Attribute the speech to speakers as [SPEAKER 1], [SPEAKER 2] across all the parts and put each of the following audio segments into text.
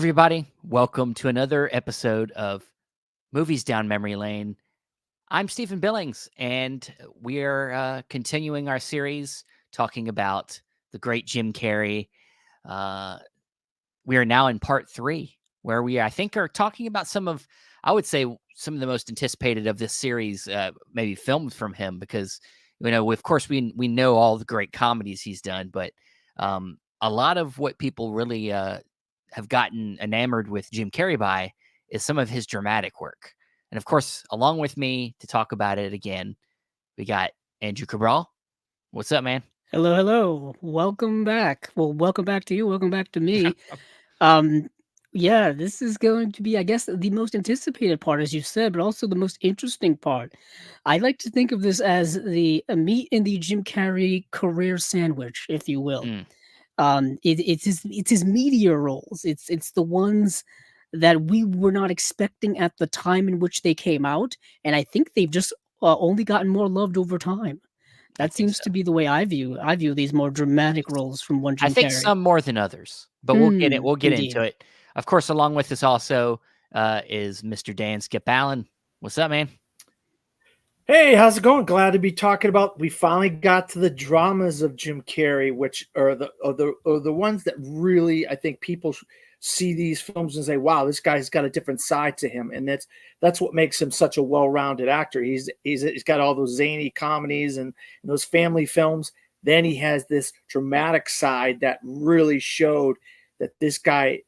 [SPEAKER 1] everybody. Welcome to another episode of Movies Down Memory Lane. I'm Stephen Billings, and we're continuing our series talking about the great Jim Carrey. We are now in part 3, where we, I think, are talking about I would say, some of the most anticipated of this series, maybe films from him, because, of course, we know all the great comedies he's done, but a lot of what people really have gotten enamored with Jim Carrey by is some of his dramatic work. And of course, along with me to talk about it again, we got Andrew Cabral. What's up, man?
[SPEAKER 2] Hello, hello. Welcome back. Well, welcome back to you. Welcome back to me. Um, yeah, this is going to be, I guess, the most anticipated part, as you said, but also the most interesting part. I like to think of this as the meat in the Jim Carrey career sandwich, if you will.
[SPEAKER 1] Mm,
[SPEAKER 2] It's his meteor roles. It's the ones that we were not expecting at the time in which they came out, and I think they've just only gotten more loved over time.
[SPEAKER 1] I
[SPEAKER 2] That
[SPEAKER 1] think
[SPEAKER 2] seems
[SPEAKER 1] so.
[SPEAKER 2] to be the way I view these more dramatic roles from one
[SPEAKER 1] I
[SPEAKER 2] Jim
[SPEAKER 1] think
[SPEAKER 2] Carrey.
[SPEAKER 1] some more than others, but we'll get it. We'll get into
[SPEAKER 2] Indeed.
[SPEAKER 1] it. Of course, along with us also is Mr. Dan Skip Allen. What's up, man?
[SPEAKER 3] Hey, how's it going? Glad to be talking about. We finally got to the dramas of Jim Carrey, which are the ones that really I think people see these films and say, "Wow, this guy's got a different side to him," and that's what makes him such a well-rounded actor. He's got all those zany comedies and those family films. Then he has this dramatic side that really showed that this guy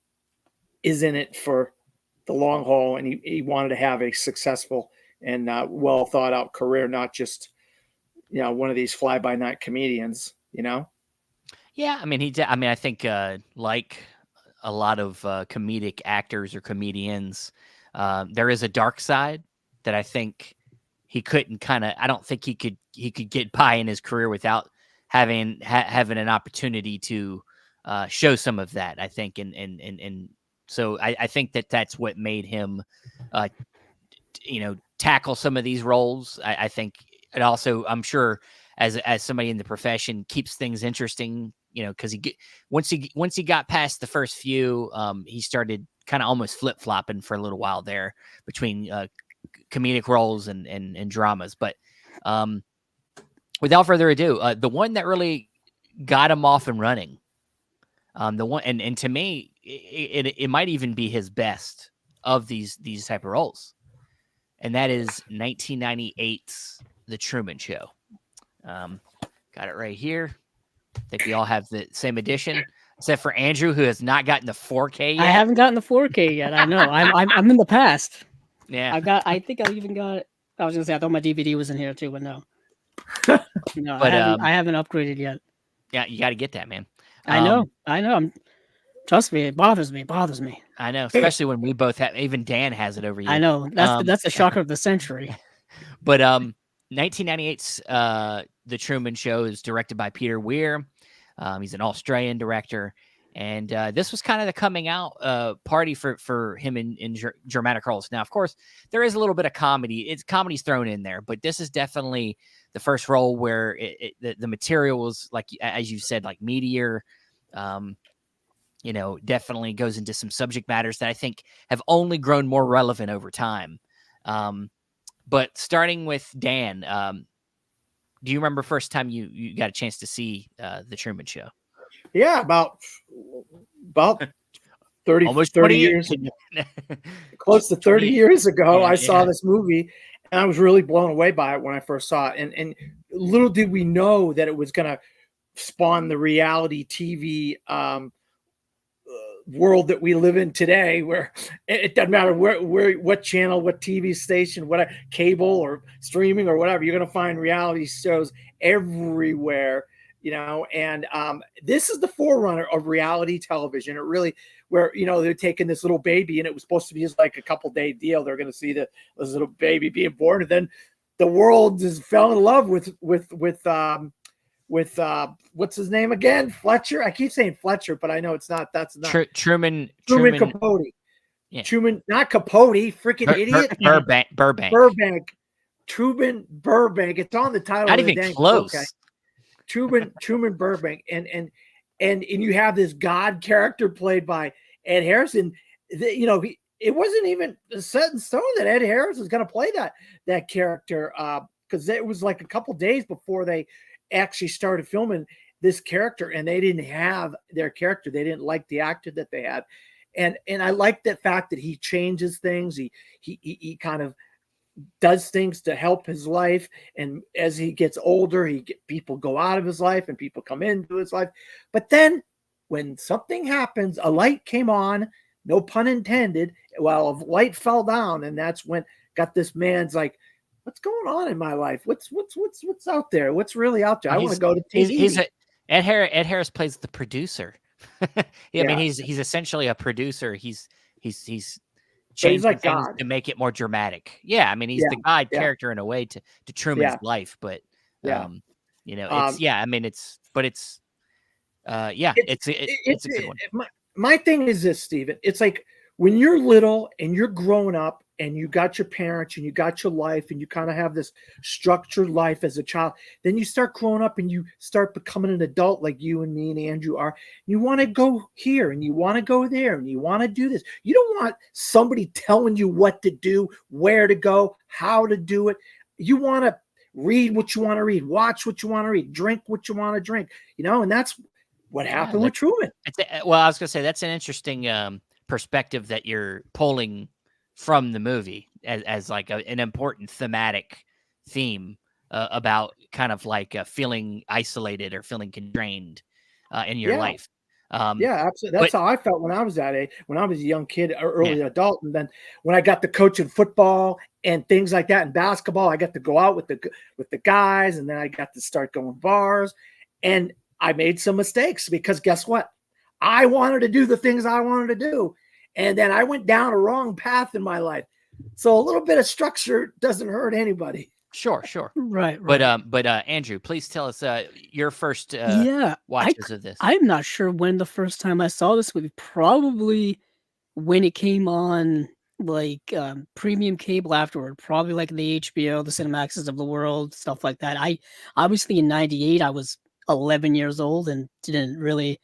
[SPEAKER 3] is in it for the long haul, and he wanted to have a successful and well thought out career, not just one of these fly by night comedians.
[SPEAKER 1] Yeah, I mean, I think like a lot of comedic actors or comedians, there is a dark side that I think he couldn't I don't think he could get by in his career without having an opportunity to show some of that. I think, and so I think that's what made him, uh, tackle some of these roles. I think it also, I'm sure, as somebody in the profession, keeps things interesting. Because once he got past the first few, he started kind of almost flip flopping for a little while there between comedic roles and dramas. But without further ado, the one that really got him off and running, the one, and to me, it might even be his best of these type of roles, and that is 1998's The Truman Show. Got it right here. I think we all have the same edition, except for Andrew, who has not gotten the 4K
[SPEAKER 2] I
[SPEAKER 1] yet.
[SPEAKER 2] haven't gotten the 4K yet. I know. I'm in the past.
[SPEAKER 1] Yeah,
[SPEAKER 2] I think I even got. I was gonna say I thought my DVD was in here too, but no. No, I
[SPEAKER 1] but
[SPEAKER 2] haven't. I haven't upgraded yet.
[SPEAKER 1] yeah, you got to get that, man.
[SPEAKER 2] I know. I know. Trust me. It bothers me. It bothers me.
[SPEAKER 1] I know, especially when we both have. Even Dan has it over you.
[SPEAKER 2] I know. That's the shocker of the century.
[SPEAKER 1] But 1998's The Truman Show is directed by Peter Weir. He's an Australian director, and this was kind of the coming out party for him in dramatic roles. Now, of course, there is a little bit of comedy. Comedy's thrown in there, but this is definitely the first role where the material was, like, as you said, like meatier. Definitely goes into some subject matters that I think have only grown more relevant over time. But starting with Dan, do you remember first time you got a chance to see The Truman Show?
[SPEAKER 3] Yeah, about 30,
[SPEAKER 1] Almost
[SPEAKER 3] 30
[SPEAKER 1] 20
[SPEAKER 3] years ago. Close to 30 years ago, I saw this movie, and I was really blown away by it when I first saw it. And little did we know that it was going to spawn the reality TV world that we live in today, where it doesn't matter where what channel, what TV station, what cable or streaming or whatever, you're going to find reality shows everywhere. And this is the forerunner of reality television. It really, where they're taking this little baby, and it was supposed to be just like a couple-day deal. They're going to see this little baby being born, and then the world just fell in love with what's his name again? Fletcher. I keep saying Fletcher, but I know it's not. That's not
[SPEAKER 1] Truman
[SPEAKER 3] Capote.
[SPEAKER 1] Yeah.
[SPEAKER 3] Truman, not Capote. Freaking idiot.
[SPEAKER 1] Burbank.
[SPEAKER 3] Truman Burbank. It's on the title.
[SPEAKER 1] Not
[SPEAKER 3] of the
[SPEAKER 1] even
[SPEAKER 3] dang
[SPEAKER 1] close.
[SPEAKER 3] Book. Truman Burbank, and you have this God character played by Ed Harrison, it wasn't even set in stone that Ed Harris was going to play that character, because it was like a couple days before they actually started filming this character, and they didn't have their character. They didn't like the actor that they had, and I like the fact that he changes things. He kind of does things to help his life, and as he gets older, people go out of his life and people come into his life. But then when something happens, a light came on, no pun intended. Well, a light fell down, and that's when got this man's like, what's going on in my life? What's out there? What's really out there? I want to go to TV.
[SPEAKER 1] Ed Harris plays the producer. I mean, he's essentially a producer. He's changing
[SPEAKER 3] like
[SPEAKER 1] things
[SPEAKER 3] God
[SPEAKER 1] to make it more dramatic. Yeah, I mean, he's the God character in a way to Truman's life, but it's I mean, it's a good one.
[SPEAKER 3] My thing is this, Steven. It's like when you're little and you're growing up and you got your parents and you got your life and you kind of have this structured life as a child, then you start growing up and you start becoming an adult like you and me and Andrew are. You want to go here and you want to go there and you want to do this. You don't want somebody telling you what to do, where to go, how to do it. You want to read what you want to read, watch what you want to read, drink what you want to drink, and that's what happened with Truman.
[SPEAKER 1] Well, I was going to say that's an interesting perspective that you're pulling from the movie as like an important thematic theme about kind of like feeling isolated or feeling constrained in your life.
[SPEAKER 3] Absolutely. That's how I felt when I was that age, when I was a young kid, or early adult. And then when I got to coaching football and things like that, and basketball, I got to go out with the guys, and then I got to start going bars, and I made some mistakes because guess what? I wanted to do the things I wanted to do. And then I went down a wrong path in my life. So a little bit of structure doesn't hurt anybody.
[SPEAKER 1] Sure.
[SPEAKER 2] Right.
[SPEAKER 1] But Andrew, please tell us your first watches of this.
[SPEAKER 2] I'm not sure when the first time I saw this movie. Probably when it came on like premium cable afterward. Probably like the HBO, the Cinemaxes of the world, stuff like that. I obviously in '98 I was 11 years old and didn't really.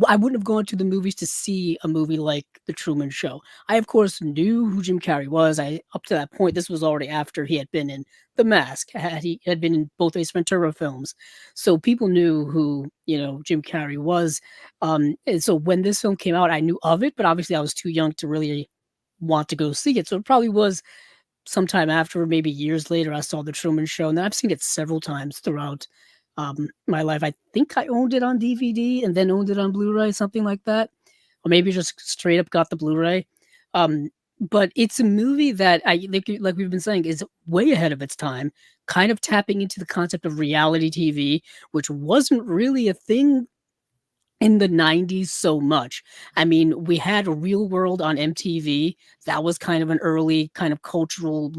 [SPEAKER 2] I wouldn't have gone to the movies to see a movie like The Truman Show. I, of course, knew who Jim Carrey was. Up to that point, this was already after he had been in The Mask. He had been in both Ace Ventura films. So people knew who, Jim Carrey was. And so when this film came out, I knew of it, but obviously I was too young to really want to go see it. So it probably was sometime after, maybe years later, I saw The Truman Show. And I've seen it several times throughout my life. I think I owned it on DVD and then owned it on Blu-ray, something like that, or maybe just straight up got the Blu-ray. But it's a movie that like we've been saying, is way ahead of its time, kind of tapping into the concept of reality TV, which wasn't really a thing in the 90s so much. I mean, we had a Real World on MTV. That was kind of an early kind of cultural,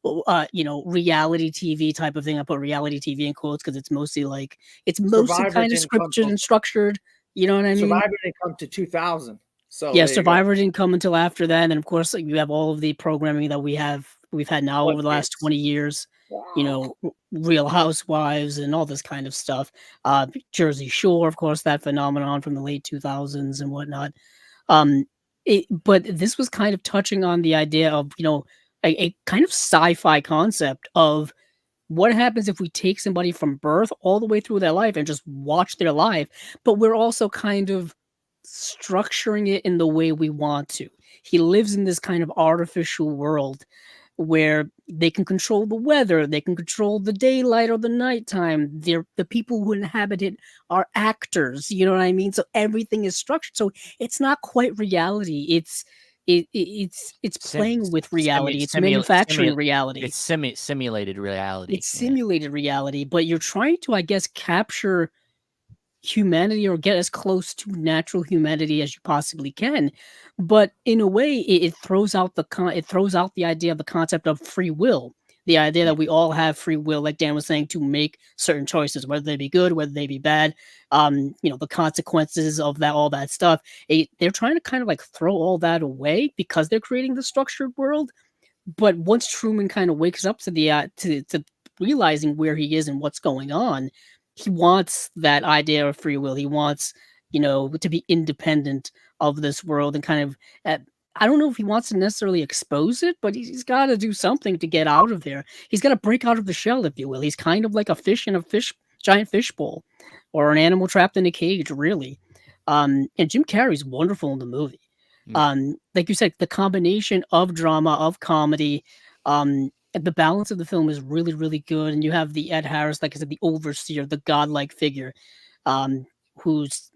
[SPEAKER 2] reality TV type of thing. I put reality TV in quotes because it's mostly kind of scripted and structured. You know what I mean?
[SPEAKER 3] Survivor didn't come to 2000. So
[SPEAKER 2] yeah, Survivor didn't come until after that. And of course, you have all of the programming that we've had now over the last 20 years. Wow. Real Housewives and all this kind of stuff. Jersey Shore, of course, that phenomenon from the late 2000s and whatnot. But this was kind of touching on the idea of, a kind of sci-fi concept of what happens if we take somebody from birth all the way through their life and just watch their life, but we're also kind of structuring it in the way we want to. He lives in this kind of artificial world where they can control the weather, they can control the daylight or the nighttime. The people who inhabit it are actors, you know what I mean? So everything is structured. So it's not quite reality. It's playing with reality. It's manufacturing reality.
[SPEAKER 1] It's simulated reality.
[SPEAKER 2] It's simulated reality, but you're trying to, I guess, capture humanity or get as close to natural humanity as you possibly can. But in a way, it throws out the idea of the concept of free will, the idea that we all have free will, like Dan was saying, to make certain choices, whether they be good, whether they be bad, the consequences of that, all that stuff. They're trying to kind of like throw all that away because they're creating the structured world. But once Truman kind of wakes up to the to realizing where he is and what's going on, he wants that idea of free will. He wants to be independent of this world and kind of I don't know if he wants to necessarily expose it, but he's got to do something to get out of there. He's got to break out of the shell, if you will. He's kind of like a fish in a giant fish bowl, or an animal trapped in a cage, really. And Jim Carrey's wonderful in the movie.
[SPEAKER 1] Mm.
[SPEAKER 2] Like you said, the combination of drama, of comedy, and the balance of the film is really, really good. And you have the Ed Harris, like I said, the overseer, the godlike figure, um, who's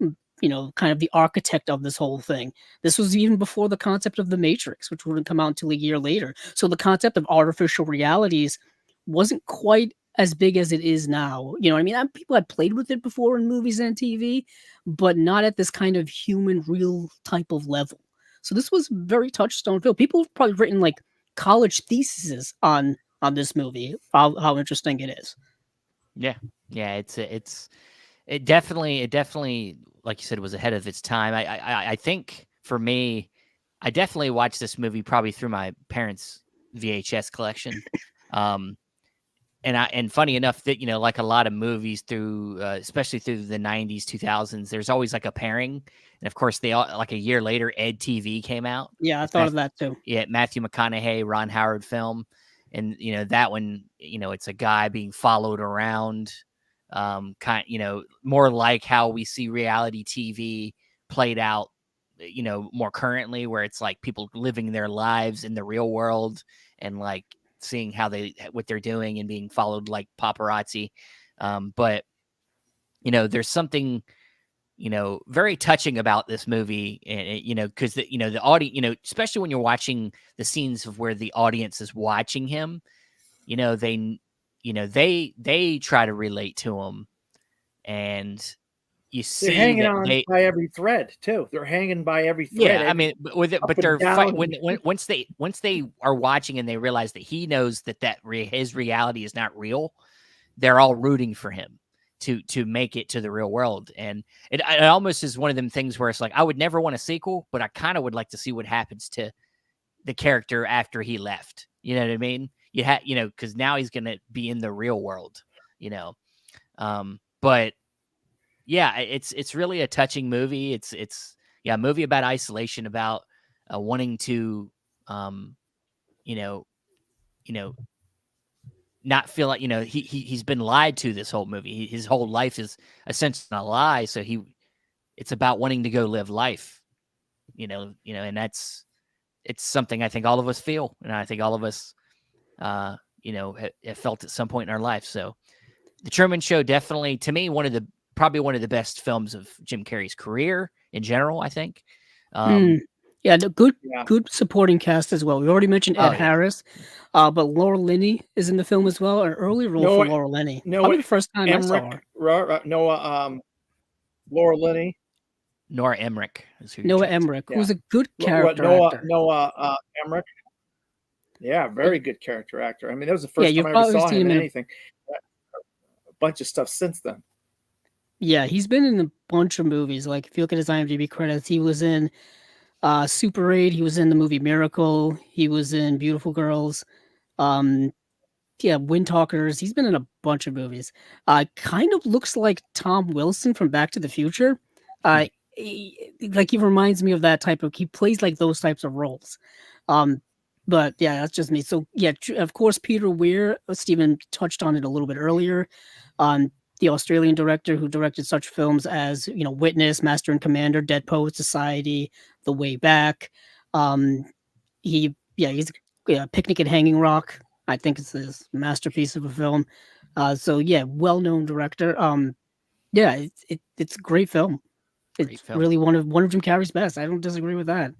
[SPEAKER 2] kind of the architect of this whole thing. This was even before the concept of the Matrix, which wouldn't come out until a year later. So the concept of artificial realities wasn't quite as big as it is now. You know what I mean? People had played with it before in movies and TV, but not at this kind of human, real type of level. So this was very touchstone film. People have probably written like college theses on this movie. How interesting it is.
[SPEAKER 1] Yeah, yeah. It definitely, like you said, was ahead of its time. I think for me, I definitely watched this movie probably through my parents' VHS collection. And funny enough that like a lot of movies through especially through the 90s 2000s, there's always like a pairing, and of course they all, like a year later, Ed TV came out.
[SPEAKER 2] Yeah, I
[SPEAKER 1] It's
[SPEAKER 2] thought of that too.
[SPEAKER 1] yeah, Matthew McConaughey, Ron Howard film, and that one, it's a guy being followed around, more like how we see reality TV played out, more currently, where it's like people living their lives in the real world and like seeing what they're doing and being followed like paparazzi. But there's something very touching about this movie, and because the audience, especially when you're watching the scenes of where the audience is watching him, they they try to relate to him, and you
[SPEAKER 3] They're
[SPEAKER 1] see
[SPEAKER 3] hanging
[SPEAKER 1] that
[SPEAKER 3] on
[SPEAKER 1] they
[SPEAKER 3] by every thread too. They're hanging by every thread.
[SPEAKER 1] yeah, I mean, but with it,
[SPEAKER 3] up
[SPEAKER 1] but
[SPEAKER 3] and
[SPEAKER 1] they're
[SPEAKER 3] down.
[SPEAKER 1] once they are watching and they realize that he knows his reality is not real, they're all rooting for him to make it to the real world. And it almost is one of them things where it's like, I would never want a sequel, but I kind of would like to see what happens to the character after he left. You know what I mean? Because now he's gonna be in the real world. You know, but yeah, it's really a touching movie. It's yeah, a movie about isolation, about wanting to, um, you know, you know, not feel like he's been lied to this whole movie. His whole life is essentially a lie. So it's about wanting to go live life. And it's something I think all of us feel, and I think all of us, have felt at some point in our life. So The Truman Show, definitely, to me, probably one of the best films of Jim Carrey's career in general, I think.
[SPEAKER 2] Yeah, the
[SPEAKER 3] Yeah.
[SPEAKER 2] good supporting cast as well. We already mentioned Ed
[SPEAKER 1] Oh, yeah.
[SPEAKER 2] Harris, but Laura Linney is in the film as well. An early role for Laura Linney. Probably the first time I saw her.
[SPEAKER 3] Noah, Laura Linney,
[SPEAKER 1] Nora Emmerich is who you're
[SPEAKER 2] Noah
[SPEAKER 1] trying to say.
[SPEAKER 2] Emmerich, who's a good
[SPEAKER 3] What
[SPEAKER 2] character
[SPEAKER 3] Noah
[SPEAKER 2] actor.
[SPEAKER 3] Emmerich. Yeah, very good character actor. I mean, that was the
[SPEAKER 2] Yeah,
[SPEAKER 3] first
[SPEAKER 2] you've
[SPEAKER 3] time I ever
[SPEAKER 2] probably
[SPEAKER 3] saw
[SPEAKER 2] seen
[SPEAKER 3] him
[SPEAKER 2] him
[SPEAKER 3] in
[SPEAKER 2] in
[SPEAKER 3] anything. A bunch of stuff since then.
[SPEAKER 2] Yeah, he's been in a bunch of movies. Like if you look at his IMDb credits, he was in Super 8, he was in the movie Miracle, he was in Beautiful Girls. Um, yeah, Wind Talkers. He's been in a bunch of movies. Kind of looks like Tom Wilson from Back to the Future. He reminds me of that type of. He plays like those types of roles. Um, but yeah, that's just me. So yeah, of course, Peter Weir. Stephen touched on it a little bit earlier. The Australian director who directed such films as Witness, Master and Commander, Dead Poet Society, The Way Back. Um, he's Picnic at Hanging Rock. I think it's his masterpiece of a film. So yeah, well-known director. Yeah, it's a great film.
[SPEAKER 1] Great
[SPEAKER 2] It's
[SPEAKER 1] film.
[SPEAKER 2] really one of Jim Carrey's best. I don't disagree with that.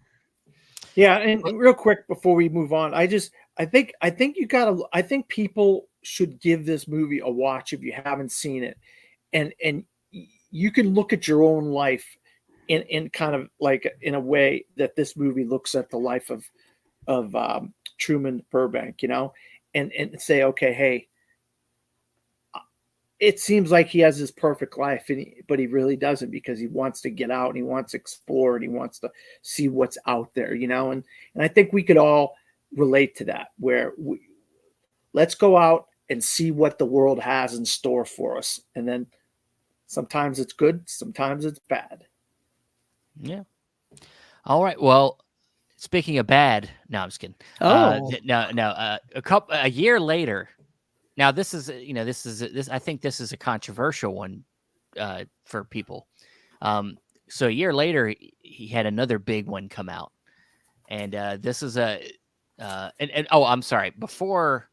[SPEAKER 3] Yeah, and real quick before we move on, I think I think people should give this movie a watch if you haven't seen it, and you can look at your own life in kind of like in a way that this movie looks at the life of Truman Burbank, and say, okay, hey, it seems like he has his perfect life, but he really doesn't, because he wants to get out and he wants to explore and he wants to see what's out there, and I think we could all relate to that, where let's go out and see what the world has in store for us, and then sometimes it's good, sometimes it's bad.
[SPEAKER 1] Yeah. All right. Well, speaking of bad, no, I'm just kidding.
[SPEAKER 2] Oh,
[SPEAKER 1] No. A year later. Now this is this. I think this is a controversial one for people. So a year later, he had another big one come out, and this is and oh, I'm sorry. Before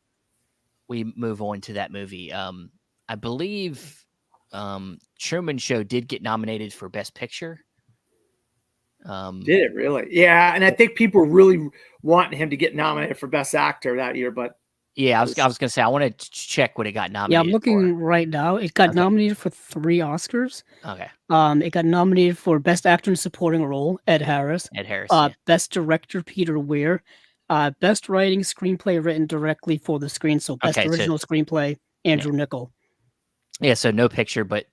[SPEAKER 1] we move on to that movie, I believe Truman Show did get nominated for Best Picture.
[SPEAKER 3] Did it really? Yeah, and I think people were really wanting him to get nominated for Best Actor that year, but
[SPEAKER 1] Yeah, I was gonna say I want to check what it got
[SPEAKER 2] yeah, I'm
[SPEAKER 1] nominated for.
[SPEAKER 2] looking right now. It got
[SPEAKER 1] Okay.
[SPEAKER 2] nominated for 3 Oscars.
[SPEAKER 1] Okay.
[SPEAKER 2] It got nominated for Best Actor in Supporting Role, Ed Harris.
[SPEAKER 1] Ed Harris. Yeah.
[SPEAKER 2] Best Director, Peter Weir. Best Writing Screenplay written directly for the screen. So Best
[SPEAKER 1] Okay. So
[SPEAKER 2] Original Screenplay, Andrew Nichol.
[SPEAKER 1] yeah. So no picture, but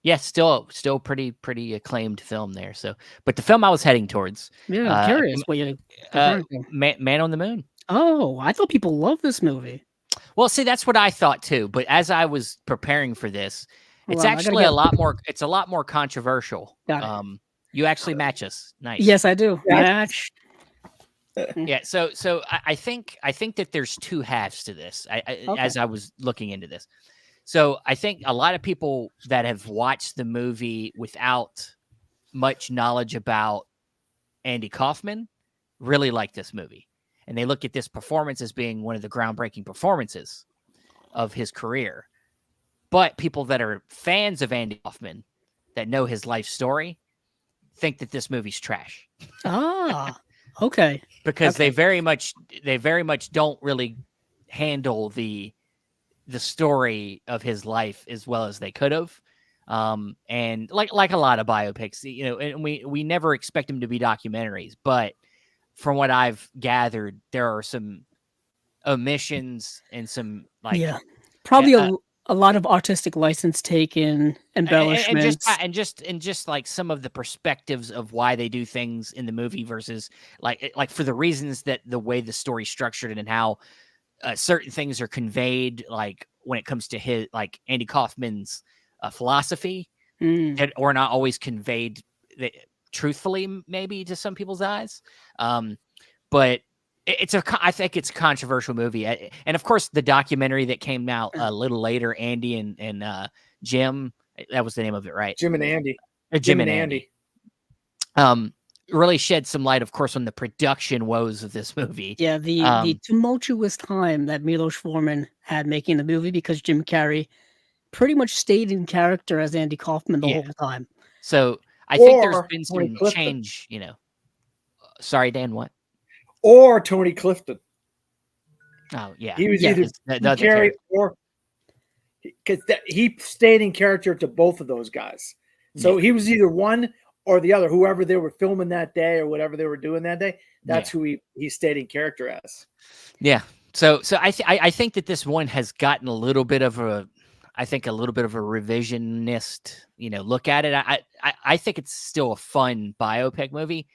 [SPEAKER 1] yeah, still pretty acclaimed film there. So, but the film I was heading towards,
[SPEAKER 2] Yeah, I'm curious what you're referring to.
[SPEAKER 1] Man on the Moon.
[SPEAKER 2] Oh, I thought people loved this movie.
[SPEAKER 1] Well, see, that's what I thought too. But as I was preparing for this,
[SPEAKER 2] Hold
[SPEAKER 1] it's
[SPEAKER 2] on, I gotta
[SPEAKER 1] actually
[SPEAKER 2] get
[SPEAKER 1] a lot more. It's a lot more controversial.
[SPEAKER 2] got it.
[SPEAKER 1] You actually match us. Nice.
[SPEAKER 2] Yes, I do.
[SPEAKER 3] Yeah.
[SPEAKER 2] Match.
[SPEAKER 1] Yeah. So I think that there's two halves to this.
[SPEAKER 2] Okay.
[SPEAKER 1] As I was looking into this, so I think a lot of people that have watched the movie without much knowledge about Andy Kaufman really like this movie, and they look at this performance as being one of the groundbreaking performances of his career. But people that are fans of Andy Kaufman that know his life story think that this movie's trash.
[SPEAKER 2] Ah, okay.
[SPEAKER 1] Because
[SPEAKER 2] Okay.
[SPEAKER 1] they very much don't really handle the story of his life as well as they could have. And like a lot of biopics, and we never expect them to be documentaries, but from what I've gathered, there are some omissions and some
[SPEAKER 2] Yeah. Probably
[SPEAKER 1] uh,
[SPEAKER 2] a lot of artistic license taken, embellishments.
[SPEAKER 1] and just like some of the perspectives of why they do things in the movie versus like for the reasons that the way the story's structured and how certain things are conveyed, like when it comes to his Andy Kaufman's philosophy
[SPEAKER 2] Mm.
[SPEAKER 1] that are not always conveyed truthfully, maybe to some people's eyes. But I think it's a controversial movie, and of course the documentary that came out a little later, Andy and Jim, that was the name of it, right?
[SPEAKER 3] Jim and Andy.
[SPEAKER 1] Jim and Andy. Really shed some light, of course, on the production woes of this movie.
[SPEAKER 2] Yeah, the tumultuous time that Milos Forman had making the movie because Jim Carrey pretty much stayed in character as Andy Kaufman the whole time.
[SPEAKER 1] So I think there's
[SPEAKER 3] Or
[SPEAKER 1] been
[SPEAKER 3] Tony
[SPEAKER 1] some
[SPEAKER 3] Clifton.
[SPEAKER 1] change, Sorry, Dan, what?
[SPEAKER 3] Or Tony Clifton.
[SPEAKER 1] Oh, yeah.
[SPEAKER 3] He was
[SPEAKER 2] Yeah,
[SPEAKER 3] either
[SPEAKER 1] the other
[SPEAKER 3] Carrey
[SPEAKER 1] character.
[SPEAKER 3] or because he stayed in character to both of those guys. So he was either one or the other, whoever they were filming that day or whatever they were doing that day. That's who he stayed in character as.
[SPEAKER 1] Yeah. So I think that this one has gotten a little bit of a revisionist, look at it. I think it's still a fun biopic movie,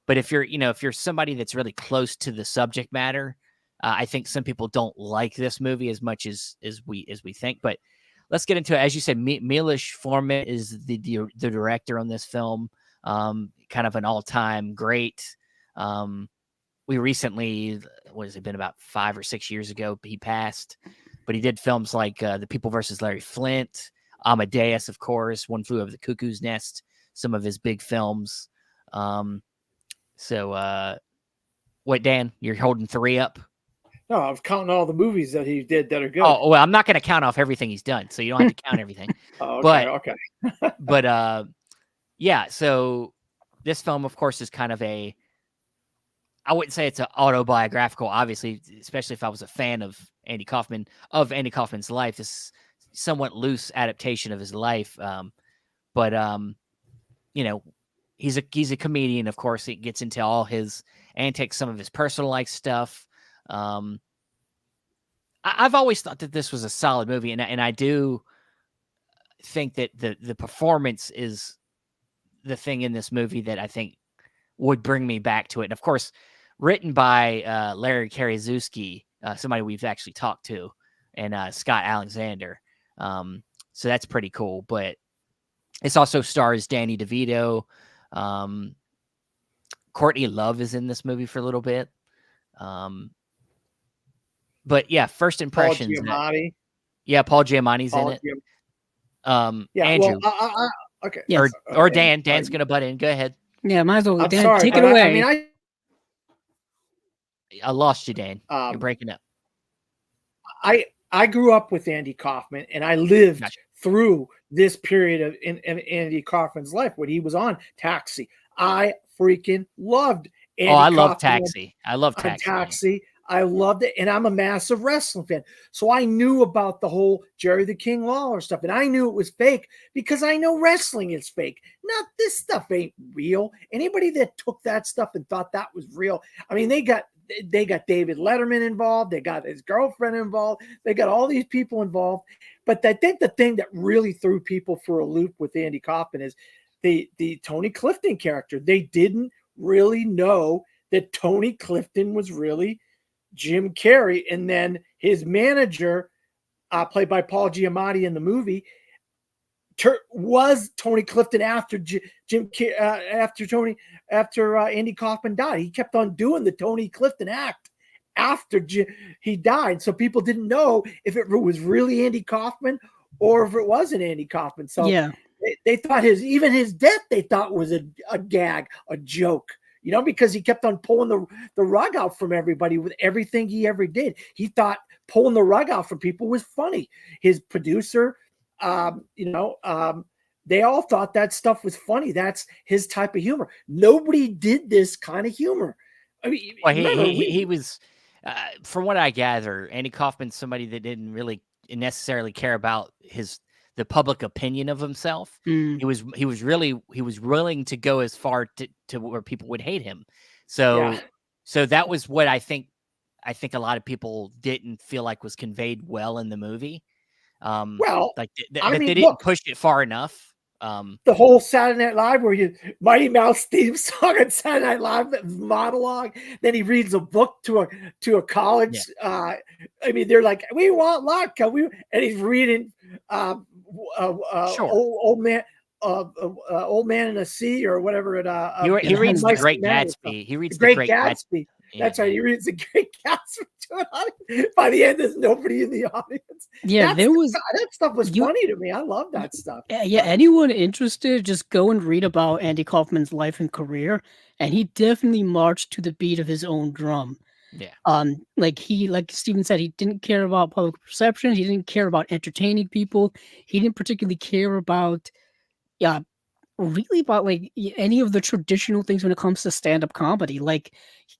[SPEAKER 1] but if you're somebody that's really close to the subject matter, I think some people don't like this movie as much as we think. But let's get into it. As you said, Milos Forman is the director on this film. Kind of an all-time great. We recently, what has it been, about 5 or 6 years ago, he passed, but he did films like The People versus Larry Flint, Amadeus, of course, One Flew Over the Cuckoo's Nest, some of his big films. So what, Dan, you're holding 3 up?
[SPEAKER 3] No, I was counting all the movies that he did that are good.
[SPEAKER 1] Oh, well, I'm not going to count off everything he's done, so you don't have to count everything.
[SPEAKER 3] Okay.
[SPEAKER 1] But yeah, so this film, of course, is kind of I wouldn't say it's an autobiographical, obviously, especially if I was a fan of Andy Kaufman's life. This is somewhat loose adaptation of his life. But he's a comedian, of course. He gets into all his antics, some of his personal life stuff. I've always thought that this was a solid movie, and I do think that the performance is the thing in this movie that I think would bring me back to it. And of course, written by Larry Karaszewski, somebody we've actually talked to, and Scott Alexander. So that's pretty cool. But it also stars Danny DeVito, Um, Courtney Love is in this movie for a little bit. But yeah, first
[SPEAKER 3] Paul
[SPEAKER 1] impressions.
[SPEAKER 3] Giamatti.
[SPEAKER 1] Yeah, Paul Giamatti's in
[SPEAKER 3] Paul
[SPEAKER 1] it.
[SPEAKER 3] Giam- yeah.
[SPEAKER 1] Andrew
[SPEAKER 3] Well, okay.
[SPEAKER 2] Yes.
[SPEAKER 1] or
[SPEAKER 3] Okay.
[SPEAKER 1] Dan. Dan's gonna butt in. Go ahead.
[SPEAKER 2] Yeah, might as well.
[SPEAKER 3] I'm
[SPEAKER 2] Dan,
[SPEAKER 3] sorry,
[SPEAKER 2] take it
[SPEAKER 3] but I
[SPEAKER 2] away.
[SPEAKER 3] mean,
[SPEAKER 1] I lost you, Dan. You're breaking up.
[SPEAKER 3] I grew up with Andy Kaufman, and I lived
[SPEAKER 1] Gotcha.
[SPEAKER 3] through this period of in Andy Kaufman's life when he was on Taxi. I freaking loved Andy
[SPEAKER 1] I love
[SPEAKER 3] Kaufman
[SPEAKER 1] Taxi. I love
[SPEAKER 3] on
[SPEAKER 1] Taxi.
[SPEAKER 3] Taxi. I loved it, and I'm a massive wrestling fan. So I knew about the whole Jerry the King Lawler stuff, and I knew it was fake because I know wrestling is fake. Not this stuff ain't real. Anybody that took that stuff and thought that was real, I mean, they got David Letterman involved, they got his girlfriend involved, they got all these people involved. But I think the thing that really threw people for a loop with Andy Kaufman is the Tony Clifton character. They didn't really know that Tony Clifton was really Jim Carrey, and then his manager, played by Paul Giamatti in the movie, was Tony Clifton after after Andy Kaufman died. He kept on doing the Tony Clifton act after he died, so people didn't know if it was really Andy Kaufman or if it wasn't Andy Kaufman. So
[SPEAKER 2] Yeah.
[SPEAKER 3] they thought even his death they thought was a gag, a joke. Because he kept on pulling the rug out from everybody with everything he ever did. He thought pulling the rug out from people was funny. His producer, they all thought that stuff was funny. That's his type of humor. Nobody did this kind of humor. I mean,
[SPEAKER 1] Well,
[SPEAKER 3] remember,
[SPEAKER 1] he was, from what I gather, Andy Kaufman's somebody that didn't really necessarily care about the public opinion of himself.
[SPEAKER 2] Mm.
[SPEAKER 1] He was willing to go as far to where people would hate him. So that was what I think a lot of people didn't feel like was conveyed well in the movie.
[SPEAKER 3] well,
[SPEAKER 1] like
[SPEAKER 3] I
[SPEAKER 1] that
[SPEAKER 3] mean,
[SPEAKER 1] they didn't
[SPEAKER 3] look,
[SPEAKER 1] push it far enough.
[SPEAKER 3] the whole Saturday Night Live where Mighty Mouse theme song on Saturday Night Live monologue. Then he reads a book to a college.
[SPEAKER 1] Yeah.
[SPEAKER 3] I mean, they're like, we want vodka. And he's reading
[SPEAKER 1] Sure.
[SPEAKER 3] old man. Old Man in the Sea or whatever it
[SPEAKER 1] He reads The
[SPEAKER 2] Henry
[SPEAKER 1] Great
[SPEAKER 3] Matter stuff.
[SPEAKER 1] Gatsby. He reads
[SPEAKER 3] The Great Gatsby. That's right. He reads The Great Gatsby to an audience. By the end, there's nobody in the audience.
[SPEAKER 2] Yeah,
[SPEAKER 3] that stuff was funny to me. I love that stuff.
[SPEAKER 2] Yeah, anyone interested, just go and read about Andy Kaufman's life and career, and he definitely marched to the beat of his own drum.
[SPEAKER 1] Yeah.
[SPEAKER 2] Like Steven said, he didn't care about public perception. He didn't care about entertaining people. He didn't particularly care about, really about any of the traditional things when it comes to stand-up comedy. Like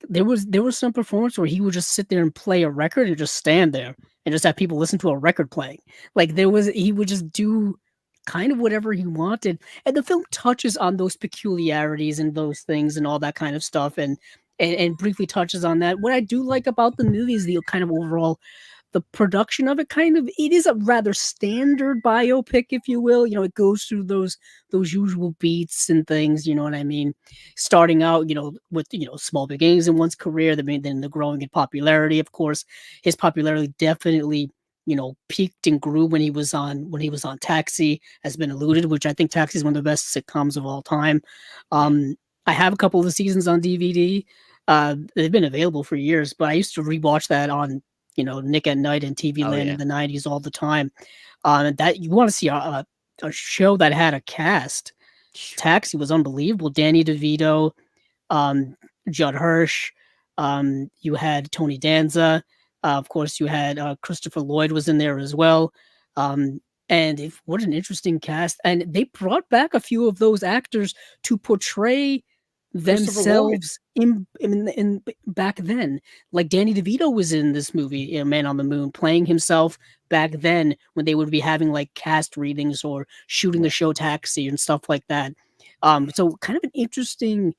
[SPEAKER 2] there was some performance where he would just sit there and play a record and just stand there and just have people listen to a record playing. Like he would just do kind of whatever he wanted. And the film touches on those peculiarities and those things and all that kind of stuff and briefly touches on that. What I do like about the movie is the kind of overall the production of it. It is a rather standard biopic, if you will. It goes through those usual beats and things, you know what I mean? Starting out, with small beginnings in one's career, then the growing in popularity. Of course, his popularity definitely peaked and grew when he was on Taxi, has been alluded, which I think Taxi is one of the best sitcoms of all time. I have a couple of the seasons on DVD. They've been available for years, but I used to rewatch that on Nick at Night and TV Land in the 90s all the time. That you want to see a show that had a cast. Taxi was unbelievable. Danny DeVito, Judd Hirsch. You had Tony Danza. Of course, you had Christopher Lloyd was in there as well. What an interesting cast. And they brought back a few of those actors to portray themselves in back then. Like Danny DeVito was in this movie, Man on the Moon, playing himself back then when they would be having like cast readings or shooting the show Taxi and stuff like that. So kind of an interesting,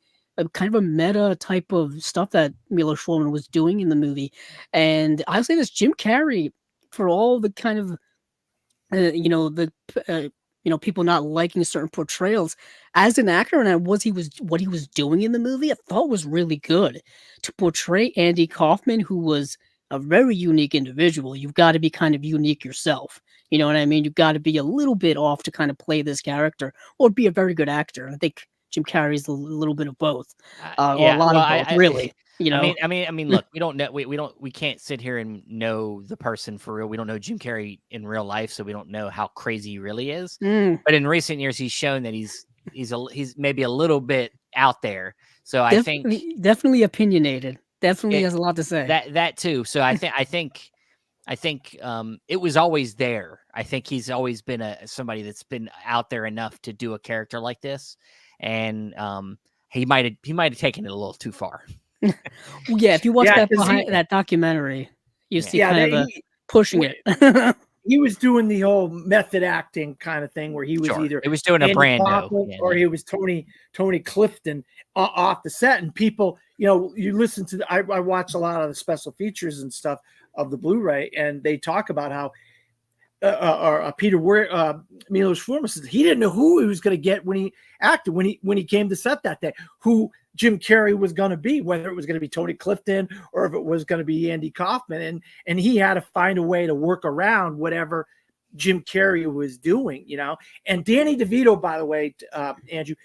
[SPEAKER 2] kind of a meta type of stuff that Milos Forman was doing in the movie. And I'll say this, Jim Carrey, for all the kind of people not liking certain portrayals as an actor and what he was doing in the movie, I thought was really good to portray Andy Kaufman, who was a very unique individual. You've got to be kind of unique yourself. You know what I mean? You've got to be a little bit off to kind of play this character or be a very good actor. And I think Jim Carrey's a little bit of both, or a
[SPEAKER 1] Yeah,
[SPEAKER 2] lot
[SPEAKER 1] well,
[SPEAKER 2] of both, really. You know,
[SPEAKER 1] I mean, look, we don't know, we can't sit here and know the person for real. We don't know Jim Carrey in real life, so we don't know how crazy he really is.
[SPEAKER 2] Mm,
[SPEAKER 1] But in recent years, he's shown that he's maybe a little bit out there. So I think
[SPEAKER 2] definitely opinionated. Definitely
[SPEAKER 1] it,
[SPEAKER 2] has a lot to say.
[SPEAKER 1] that too. So I think it was always there. I think he's always been somebody that's been out there enough to do a character like this, and he might have taken it a little too far.
[SPEAKER 2] Yeah, if you watch
[SPEAKER 3] Yeah,
[SPEAKER 2] that
[SPEAKER 3] 'cause he
[SPEAKER 2] that documentary, you
[SPEAKER 1] Yeah.
[SPEAKER 2] see
[SPEAKER 3] yeah,
[SPEAKER 2] kind
[SPEAKER 3] they
[SPEAKER 2] of pushing
[SPEAKER 3] w
[SPEAKER 2] it.
[SPEAKER 3] he was doing the whole method acting kind of thing where he was
[SPEAKER 1] Sure,
[SPEAKER 3] either
[SPEAKER 1] it was doing a
[SPEAKER 3] Andy
[SPEAKER 1] Brando.
[SPEAKER 3] Kaufman
[SPEAKER 1] Yeah,
[SPEAKER 3] or he was Tony Clifton off the set. And people, you know, you listen to I watch a lot of the special features and stuff of the Blu-ray, and they talk about how Peter Milos Forman says he didn't know who he was going to get when he acted when he came to set that day, who Jim Carrey was going to be, whether it was going to be Tony Clifton or if it was going to be Andy Kaufman, and he had to find a way to work around whatever Jim Carrey was doing, you know. And Danny DeVito, by the way, Andrew,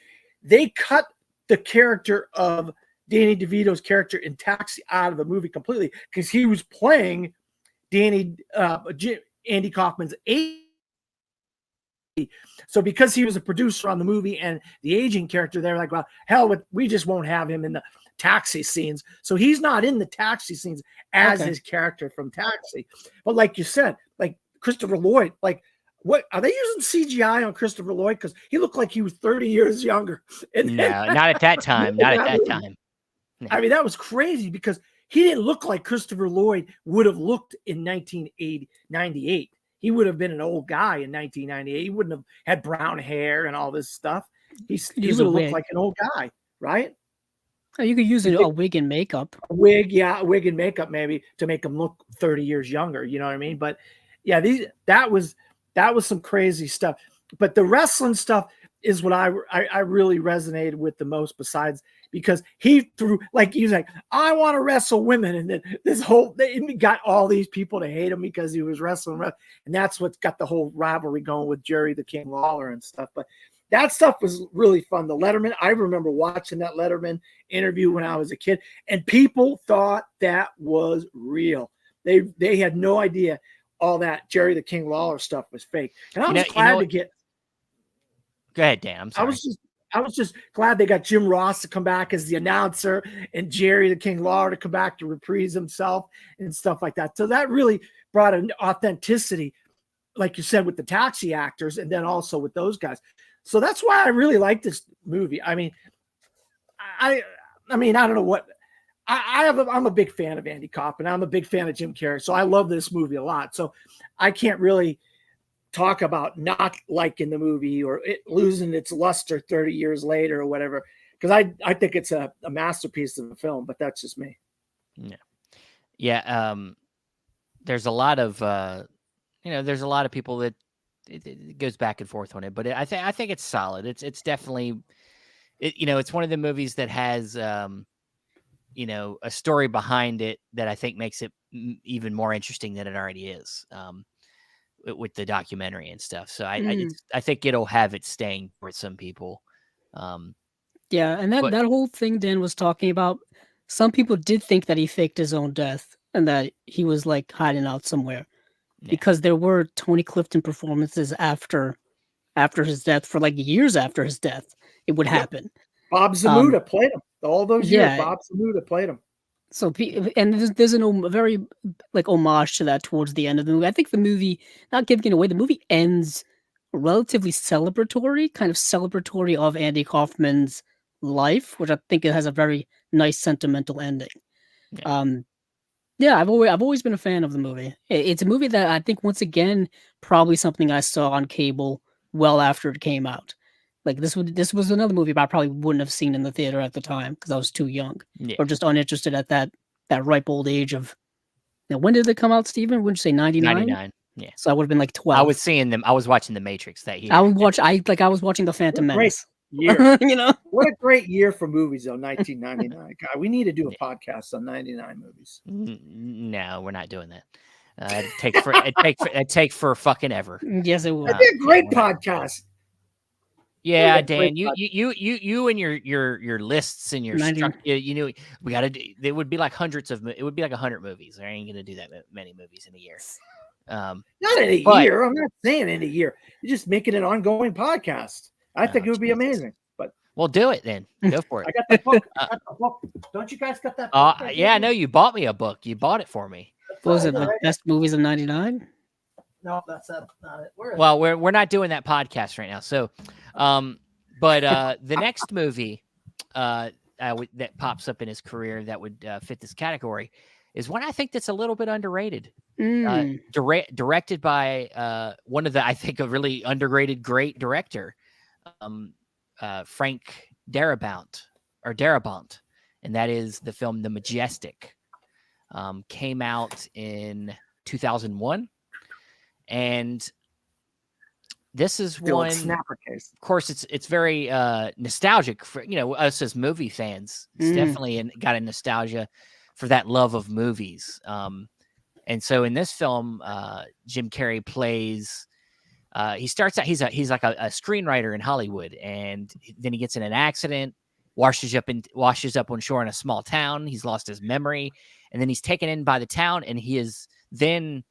[SPEAKER 3] they cut the character of Danny DeVito's character in Taxi out of the movie completely because he was playing Andy Kaufman's age. So because he was a producer on the movie and the aging character, they're like, well, hell, we just won't have him in the taxi scenes. So he's not in the taxi scenes as his character from Taxi. But like you said, like Christopher Lloyd, like what are they using CGI on Christopher Lloyd? Because he looked like he was 30 years younger.
[SPEAKER 1] no, not at that time. Not at that time.
[SPEAKER 3] No. I mean, that was crazy because he didn't look like Christopher Lloyd would have looked in 1998. He would have been an old guy in 1998. He wouldn't have had brown hair and all this stuff. He would have looked like an old guy, right?
[SPEAKER 2] Oh, you could use a wig and makeup.
[SPEAKER 3] A wig and makeup maybe to make him look 30 years younger. You know what I mean? But yeah, that was some crazy stuff. But the wrestling stuff is what I really resonated with the most. Besides, because he threw, like, he was like, I want to wrestle women, and then they got all these people to hate him because he was wrestling, and that's what got the whole rivalry going with Jerry the King Lawler and stuff. But that stuff was really fun. The Letterman, I remember watching that Letterman interview when I was a kid, and people thought that was real. They had no idea all that Jerry the King Lawler stuff was fake. And I was glad to get.
[SPEAKER 1] Go ahead, Dan. I'm sorry.
[SPEAKER 3] I was just glad they got Jim Ross to come back as the announcer and Jerry the King Lawler to come back to reprise himself and stuff like that. So that really brought an authenticity, like you said, with the Taxi actors and then also with those guys. So that's why I really like this movie. I mean, I don't know what I'm a big fan of Andy Kaufman. I'm a big fan of Jim Carrey. So I love this movie a lot. So I can't really talk about not liking the movie or it losing its luster 30 years later or whatever, because I think it's a masterpiece of a film, but that's just me.
[SPEAKER 1] Yeah. There's a lot of there's a lot of people that it goes back and forth on it, but I think it's solid. It's definitely it's one of the movies that has a story behind it that I think makes it even more interesting than it already is. With the documentary and stuff. So I think it'll have its staying for some people.
[SPEAKER 2] Yeah, and that whole thing Dan was talking about, some people did think that he faked his own death and that he was like hiding out somewhere. Yeah. Because there were Tony Clifton performances after his death, for like years after his death, it would happen.
[SPEAKER 3] Bob Zmuda played him all those years. Bob Zmuda played him.
[SPEAKER 2] So, and there's a very like homage to that towards the end of the movie. I think the movie, not giving it away, the movie ends relatively celebratory of Andy Kaufman's life, which I think it has a very nice sentimental ending. Yeah. I've always been a fan of the movie. It's a movie that I think, once again, probably something I saw on cable well after it came out. Like this was another movie I probably wouldn't have seen in the theater at the time because I was too young or just uninterested at that ripe old age of. Now, when did it come out, Steven? Wouldn't you say 99?
[SPEAKER 1] 99. Yeah.
[SPEAKER 2] So I would have been like 12.
[SPEAKER 1] I was seeing them. I was watching The Matrix that year.
[SPEAKER 2] I was watching The Phantom Menace.
[SPEAKER 3] Year.
[SPEAKER 2] You know,
[SPEAKER 3] what a great year for movies, though. 1999. God, we need to do a podcast on 99 movies.
[SPEAKER 1] No, we're not doing that. It'd take for fucking ever.
[SPEAKER 2] Yes, it would.
[SPEAKER 3] That'd be a great podcast.
[SPEAKER 1] Yeah,
[SPEAKER 3] Great
[SPEAKER 1] Dan, you and your lists and your
[SPEAKER 2] 90.
[SPEAKER 1] structure. You know, we got to do. It would be like hundreds of. It would be like 100 movies. I ain't gonna do that many movies in a year.
[SPEAKER 3] Not in a
[SPEAKER 1] But
[SPEAKER 3] year. I'm not saying in a year. You're just making an ongoing podcast. I think it would be
[SPEAKER 1] Jesus.
[SPEAKER 3] amazing. But
[SPEAKER 1] We'll do it then. Go for
[SPEAKER 3] I
[SPEAKER 1] it.
[SPEAKER 3] got the book. I got the book. Don't you guys got that book? I
[SPEAKER 1] Yeah, I
[SPEAKER 3] gave
[SPEAKER 1] know
[SPEAKER 3] you?
[SPEAKER 1] you bought me a book. You bought it for me.
[SPEAKER 2] What was
[SPEAKER 3] I
[SPEAKER 2] it?
[SPEAKER 3] know,
[SPEAKER 2] The
[SPEAKER 3] right?
[SPEAKER 2] best movies of '99?
[SPEAKER 3] No, that's not it. Where is
[SPEAKER 1] Well, we're not doing that podcast right now. So, but the next movie that pops up in his career that would fit this category is one I think that's a little bit underrated.
[SPEAKER 2] Mm.
[SPEAKER 1] Directed by one of the, I think, a really underrated great director, Frank Darabont, and that is the film The Majestic. Came out in 2001, and this is
[SPEAKER 3] the old
[SPEAKER 1] one.
[SPEAKER 3] snapper case?
[SPEAKER 1] Of course, it's very nostalgic for us as movie fans. It's definitely got a nostalgia for that love of movies. And so in this film, Jim Carrey plays. He starts out. He's like a screenwriter in Hollywood, and then he gets in an accident, washes up on shore in a small town. He's lost his memory, and then he's taken in by the town, and he is then.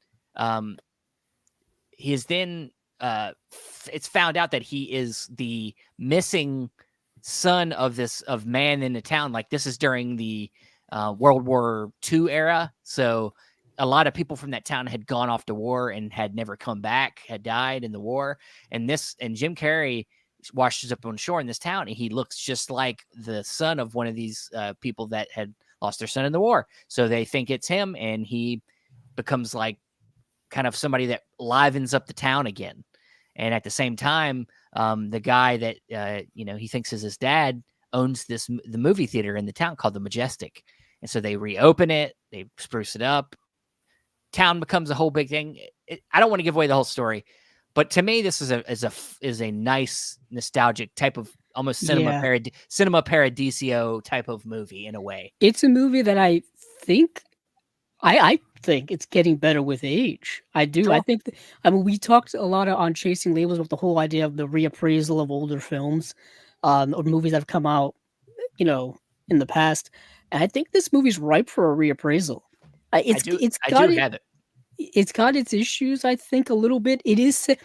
[SPEAKER 1] It's found out that he is the missing son of man in the town. Like, this is during the World War II era, so a lot of people from that town had gone off to war and had never come back, had died in the war. And Jim Carrey washes up on shore in this town, and he looks just like the son of one of these people that had lost their son in the war. So they think it's him, and he becomes like kind of somebody that livens up the town again. And at the same time, the guy that he thinks is his dad owns the movie theater in the town called the Majestic, and so they reopen it, they spruce it up. Town becomes a whole big thing. I don't want to give away the whole story, but to me, this is a nice nostalgic type of almost cinema paradiso type of movie in a way.
[SPEAKER 2] It's a movie that I think it's getting better with age. I do.
[SPEAKER 1] Sure.
[SPEAKER 2] I think. We talked a lot on Chasing Labels with the whole idea of the reappraisal of older films, or movies that have come out, in the past. And I think this movie's ripe for a reappraisal. It's got its issues, I think, a little bit. It's set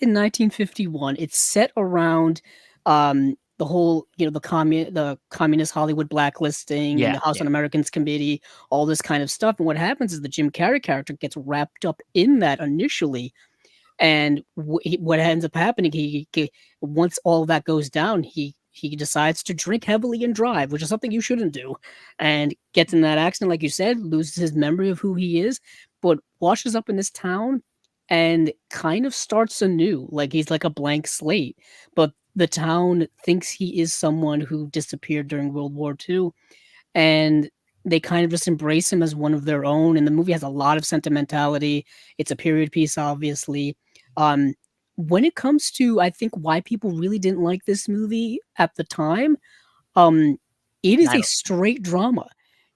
[SPEAKER 2] in 1951. It's set around the whole, the communist Hollywood blacklisting, and the House Un-Americans Committee, all this kind of stuff. And what happens is the Jim Carrey character gets wrapped up in that initially. And what ends up happening, he once all that goes down, he decides to drink heavily and drive, which is something you shouldn't do, and gets in that accident, like you said, loses his memory of who he is, but washes up in this town and kind of starts anew. Like, he's like a blank slate, but the town thinks he is someone who disappeared during World War II, and they kind of just embrace him as one of their own. And the movie has a lot of sentimentality. It's a period piece, obviously. When it comes to, I think, why people really didn't like this movie at the time, it is a straight drama.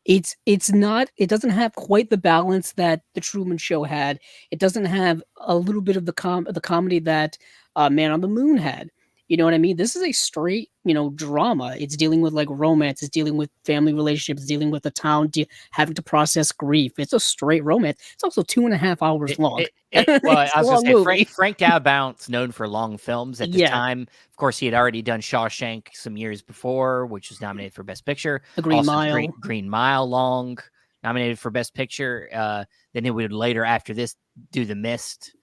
[SPEAKER 2] It doesn't have quite the balance that The Truman Show had. It doesn't have a little bit of the comedy that Man on the Moon had. You know what I mean? This is a straight, drama. It's dealing with like romance. It's dealing with family relationships, dealing with the town, having to process grief. It's a straight romance. It's also 2.5 hours long.
[SPEAKER 1] Well, I was going to say, Frank Darabont, known for long films at the time. Of course, he had already done Shawshank some years before, which was nominated for Best Picture.
[SPEAKER 2] The Green Mile.
[SPEAKER 1] Green Mile, long, nominated for Best Picture. Then he would later, after this, do The Mist.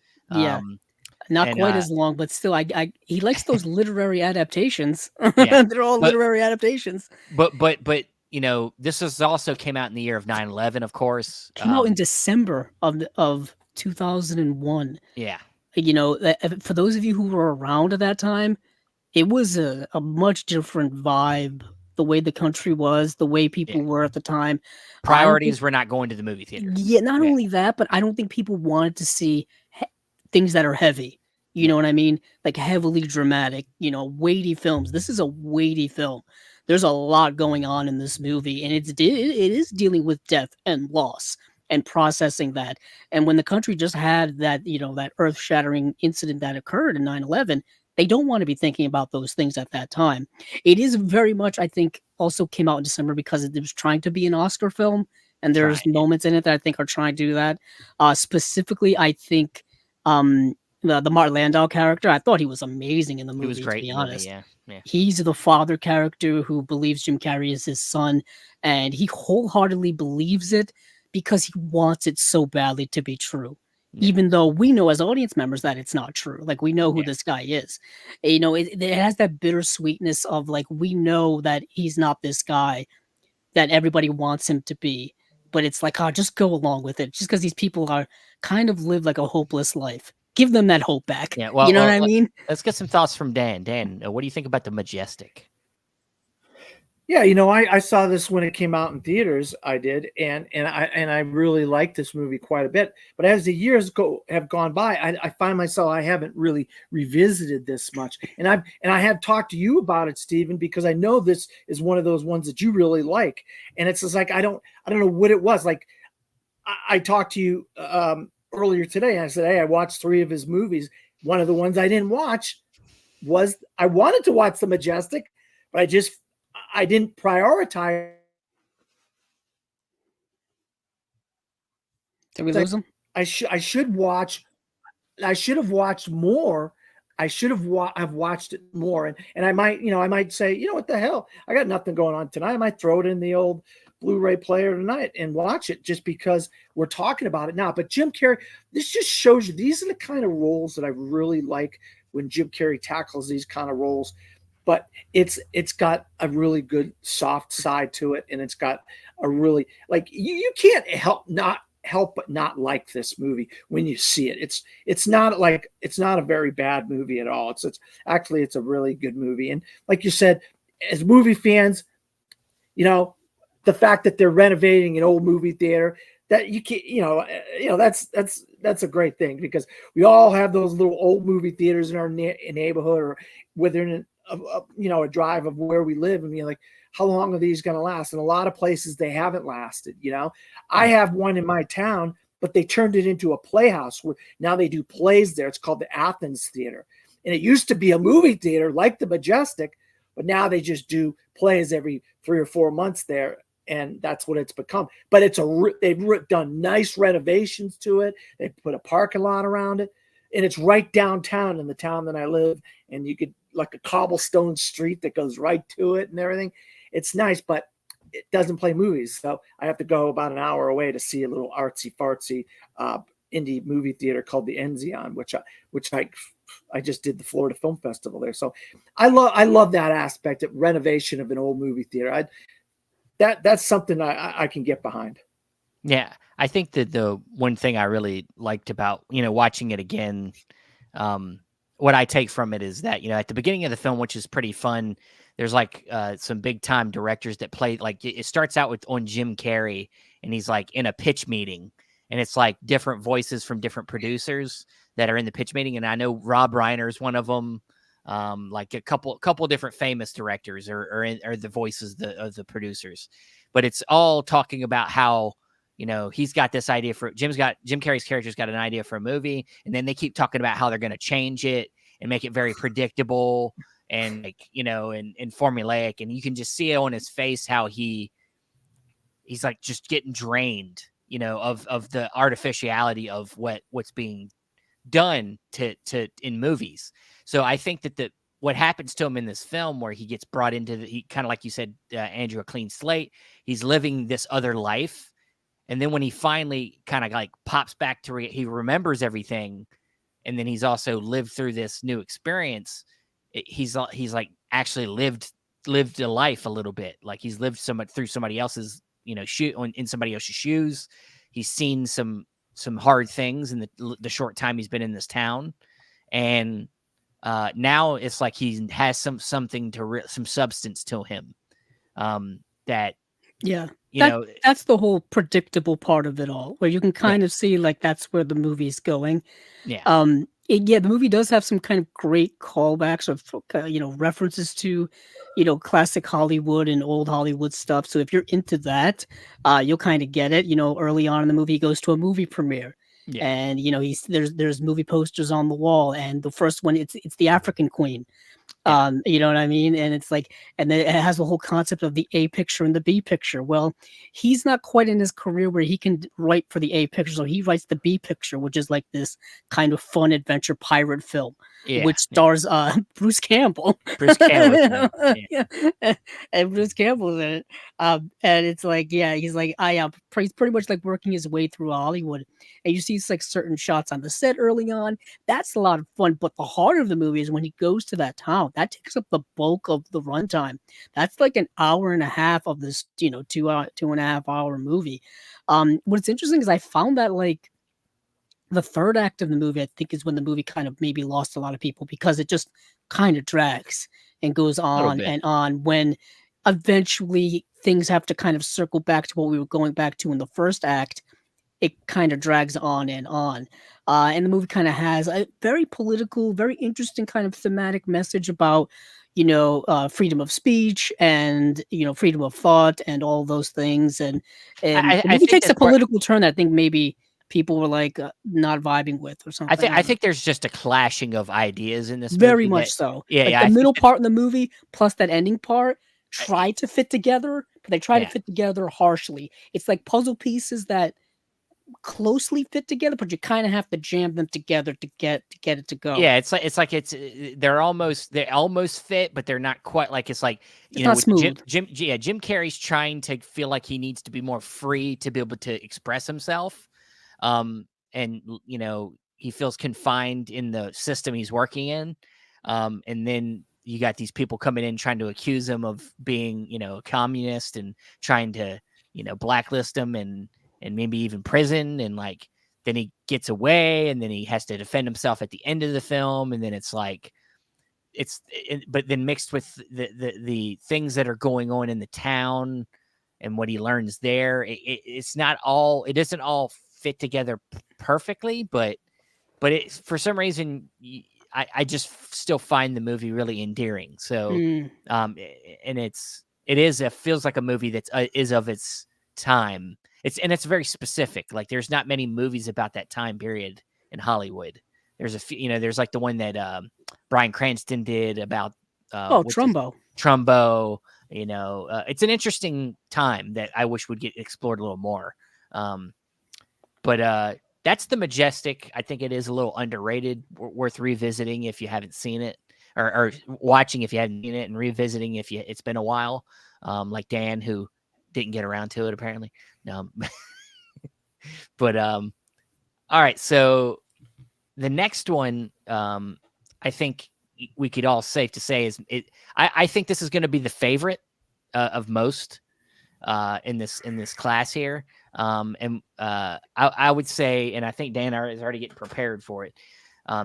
[SPEAKER 2] Not quite as long, but still, he likes those literary adaptations. They're all literary adaptations.
[SPEAKER 1] But this also came out in the year of 9/11, of course.
[SPEAKER 2] Came out in December of 2001.
[SPEAKER 1] Yeah.
[SPEAKER 2] For those of you who were around at that time, it was a much different vibe. The way the country was, the way people were at the time.
[SPEAKER 1] Priorities were not going to the movie theater.
[SPEAKER 2] Yeah, not only that, but I don't think people wanted to see things that are heavy. You know what I mean? Like heavily dramatic, weighty films. This is a weighty film. There's a lot going on in this movie, and it is dealing with death and loss and processing that. And when the country just had that, that earth-shattering incident that occurred in 9/11, they don't want to be thinking about those things at that time. It is very much, I think, also came out in December because it was trying to be an Oscar film, and there's
[SPEAKER 1] Trying, yeah.
[SPEAKER 2] moments in it that I think are trying to do that. Specifically, I think um, the Martin Landau character, I thought he was amazing in the
[SPEAKER 1] He was
[SPEAKER 2] movie. To
[SPEAKER 1] great
[SPEAKER 2] be
[SPEAKER 1] in the movie.
[SPEAKER 2] honest,
[SPEAKER 1] Yeah, yeah,
[SPEAKER 2] he's the father character who believes Jim Carrey is his son, and he wholeheartedly believes it because he wants it so badly to be true.
[SPEAKER 1] yeah,
[SPEAKER 2] Even though we know as audience members that it's not true. Like we know who
[SPEAKER 1] yeah.
[SPEAKER 2] this guy is. It has that bittersweetness of like we know that he's not this guy that everybody wants him to be. But it's like, oh, just go along with it. Just because these people are kind of live like a hopeless life. Give them that hope back.
[SPEAKER 1] Yeah.
[SPEAKER 2] You
[SPEAKER 1] Well,
[SPEAKER 2] know what I mean?
[SPEAKER 1] let's get some thoughts from Dan. Dan, what do you think about the Majestic?
[SPEAKER 3] Yeah, I saw this when it came out in theaters. I did, and I really liked this movie quite a bit. But as the years have gone by, I find myself I haven't really revisited this much. And I have talked to you about it, Stephen, because I know this is one of those ones that you really like. And it's just like I don't know what it was. Like I talked to you earlier today, and I said, hey, I watched 3 of his movies. One of the ones I didn't watch was I wanted to watch The Majestic, but I didn't prioritize.
[SPEAKER 2] Did we lose him?
[SPEAKER 3] I should watch. I should have watched more. I should have watched it more, and I might say, what the hell? I got nothing going on tonight. I might throw it in the old Blu-ray player tonight and watch it just because we're talking about it now. But Jim Carrey, this just shows you these are the kind of roles that I really like when Jim Carrey tackles these kind of roles. But it's got a really good soft side to it, and it's got a really like you can't help but not like this movie when you see it. It's not a very bad movie at all. It's actually it's a really good movie. And like you said, as movie fans, the fact that they're renovating an old movie theater, that you can that's a great thing, because we all have those little old movie theaters in our neighborhood or within a drive of where we live, and you're like, how long are these going to last? And a lot of places they haven't lasted. I have one in my town, but they turned it into a playhouse where now they do plays there. It's called the Athens Theater, and it used to be a movie theater like the Majestic, but now they just do plays every 3 or 4 months there, and that's what it's become. But they've done nice renovations to it. They put a parking lot around it, and it's right downtown in the town that I live, and you could like a cobblestone street that goes right to it and everything. It's nice, but it doesn't play movies. So I have to go about an hour away to see a little artsy fartsy indie movie theater called the Enzion, which I just did the Florida Film Festival there. So I love that aspect of renovation of an old movie theater. That's something I can get behind.
[SPEAKER 1] Yeah, I think that the one thing I really liked about watching it again, what I take from it is that at the beginning of the film, which is pretty fun, there's like some big time directors that play. Like it starts out on Jim Carrey, and he's like in a pitch meeting, and it's like different voices from different producers that are in the pitch meeting. And I know Rob Reiner is one of them. Like a couple different famous directors are the voices of the producers, but it's all talking about how he's got this idea for Jim Carrey's character's got an idea for a movie, and then they keep talking about how they're going to change it and make it very predictable and and formulaic, and you can just see it on his face how he's like just getting drained of the artificiality of what's being done to in movies. So I think that what happens to him in this film, where he gets brought into he kind of, like you said, Andrew, a clean slate, he's living this other life, and then when he finally kind of like pops back to he remembers everything, and then he's also lived through this new experience. He's like actually lived a life a little bit, like he's lived through somebody else's in somebody else's shoes. He's seen some hard things in the short time he's been in this town, and now it's like he has some substance to him. That
[SPEAKER 2] Yeah.
[SPEAKER 1] you know,
[SPEAKER 2] That's the whole predictable part of it all, where you can
[SPEAKER 1] yeah,
[SPEAKER 2] kind of see like that's where the movie's going.
[SPEAKER 1] yeah,
[SPEAKER 2] The movie does have some kind of great callbacks of references to classic Hollywood and old Hollywood stuff. So if you're into that, you'll kind of get it. Early on in the movie, he goes to a movie premiere,
[SPEAKER 1] Yeah.
[SPEAKER 2] And there's movie posters on the wall, and the first one it's the African Queen.
[SPEAKER 1] Yeah.
[SPEAKER 2] You know what I mean? And it's like, and then it has the whole concept of the A picture and the B picture. Well, he's not quite in his career where he can write for the A picture, so he writes the B picture, which is like this kind of fun adventure pirate film,
[SPEAKER 1] Yeah.
[SPEAKER 2] which stars Bruce Campbell.
[SPEAKER 1] Bruce Campbell. Yeah.
[SPEAKER 2] Yeah. And Bruce Campbell's in it. And it's like, yeah, he's like, he's pretty much like working his way through Hollywood, and you see like certain shots on the set early on. That's a lot of fun, but the heart of the movie is when he goes to that town. That takes up the bulk of the runtime. That's like an hour and a half of this, 2.5 hour movie. What's interesting is I found that like the third act of the movie, I think, is when the movie kind of maybe lost a lot of people because it just kind of drags and goes on
[SPEAKER 1] bit.
[SPEAKER 2] and on when eventually things have to kind of circle back to what we were going back to in the first act. It kind of drags on and on. And the movie kind of has a very political, very interesting kind of thematic message about, freedom of speech and, freedom of thought and all those things. And the movie
[SPEAKER 1] think
[SPEAKER 2] takes a
[SPEAKER 1] that's part-
[SPEAKER 2] political turn that I think maybe people were like not vibing with or something.
[SPEAKER 1] I think there's just a clashing of ideas in this
[SPEAKER 2] very
[SPEAKER 1] movie
[SPEAKER 2] much
[SPEAKER 1] that-
[SPEAKER 2] so.
[SPEAKER 1] Yeah,
[SPEAKER 2] Like
[SPEAKER 1] yeah.
[SPEAKER 2] the middle part in the movie plus that ending part try to fit together, but they try to
[SPEAKER 1] Yeah.
[SPEAKER 2] fit together harshly. It's like puzzle pieces that closely fit together, but you kind of have to jam them together to get it to go.
[SPEAKER 1] Yeah, it's they're almost fit, but they're not quite. Like it's like
[SPEAKER 2] It's not
[SPEAKER 1] with
[SPEAKER 2] smooth.
[SPEAKER 1] Jim Carrey's trying to feel like he needs to be more free to be able to express himself, and he feels confined in the system he's working in, and then you got these people coming in trying to accuse him of being a communist and trying to blacklist him and maybe even prison, and like then he gets away and then he has to defend himself at the end of the film, and then it's like but then mixed with the things that are going on in the town and what he learns there, it doesn't all fit together perfectly, but it for some reason I just still find the movie really endearing. So and it feels like a movie that's is of its time. It's very specific. Like there's not many movies about that time period in Hollywood. There's a few, there's like the one that Bryan Cranston did about
[SPEAKER 2] Trumbo.
[SPEAKER 1] Trumbo. It's an interesting time that I wish would get explored a little more. But that's The Majestic. I think it is a little underrated, worth revisiting if you haven't seen it, or watching if you haven't seen it, and revisiting if it's been a while. Like Dan, who didn't get around to it apparently. But all right, so the next one, I think we could all safe to say is it. I think this is going to be the favorite of most in this class here. And I would say, and I think Dan is already getting prepared for it.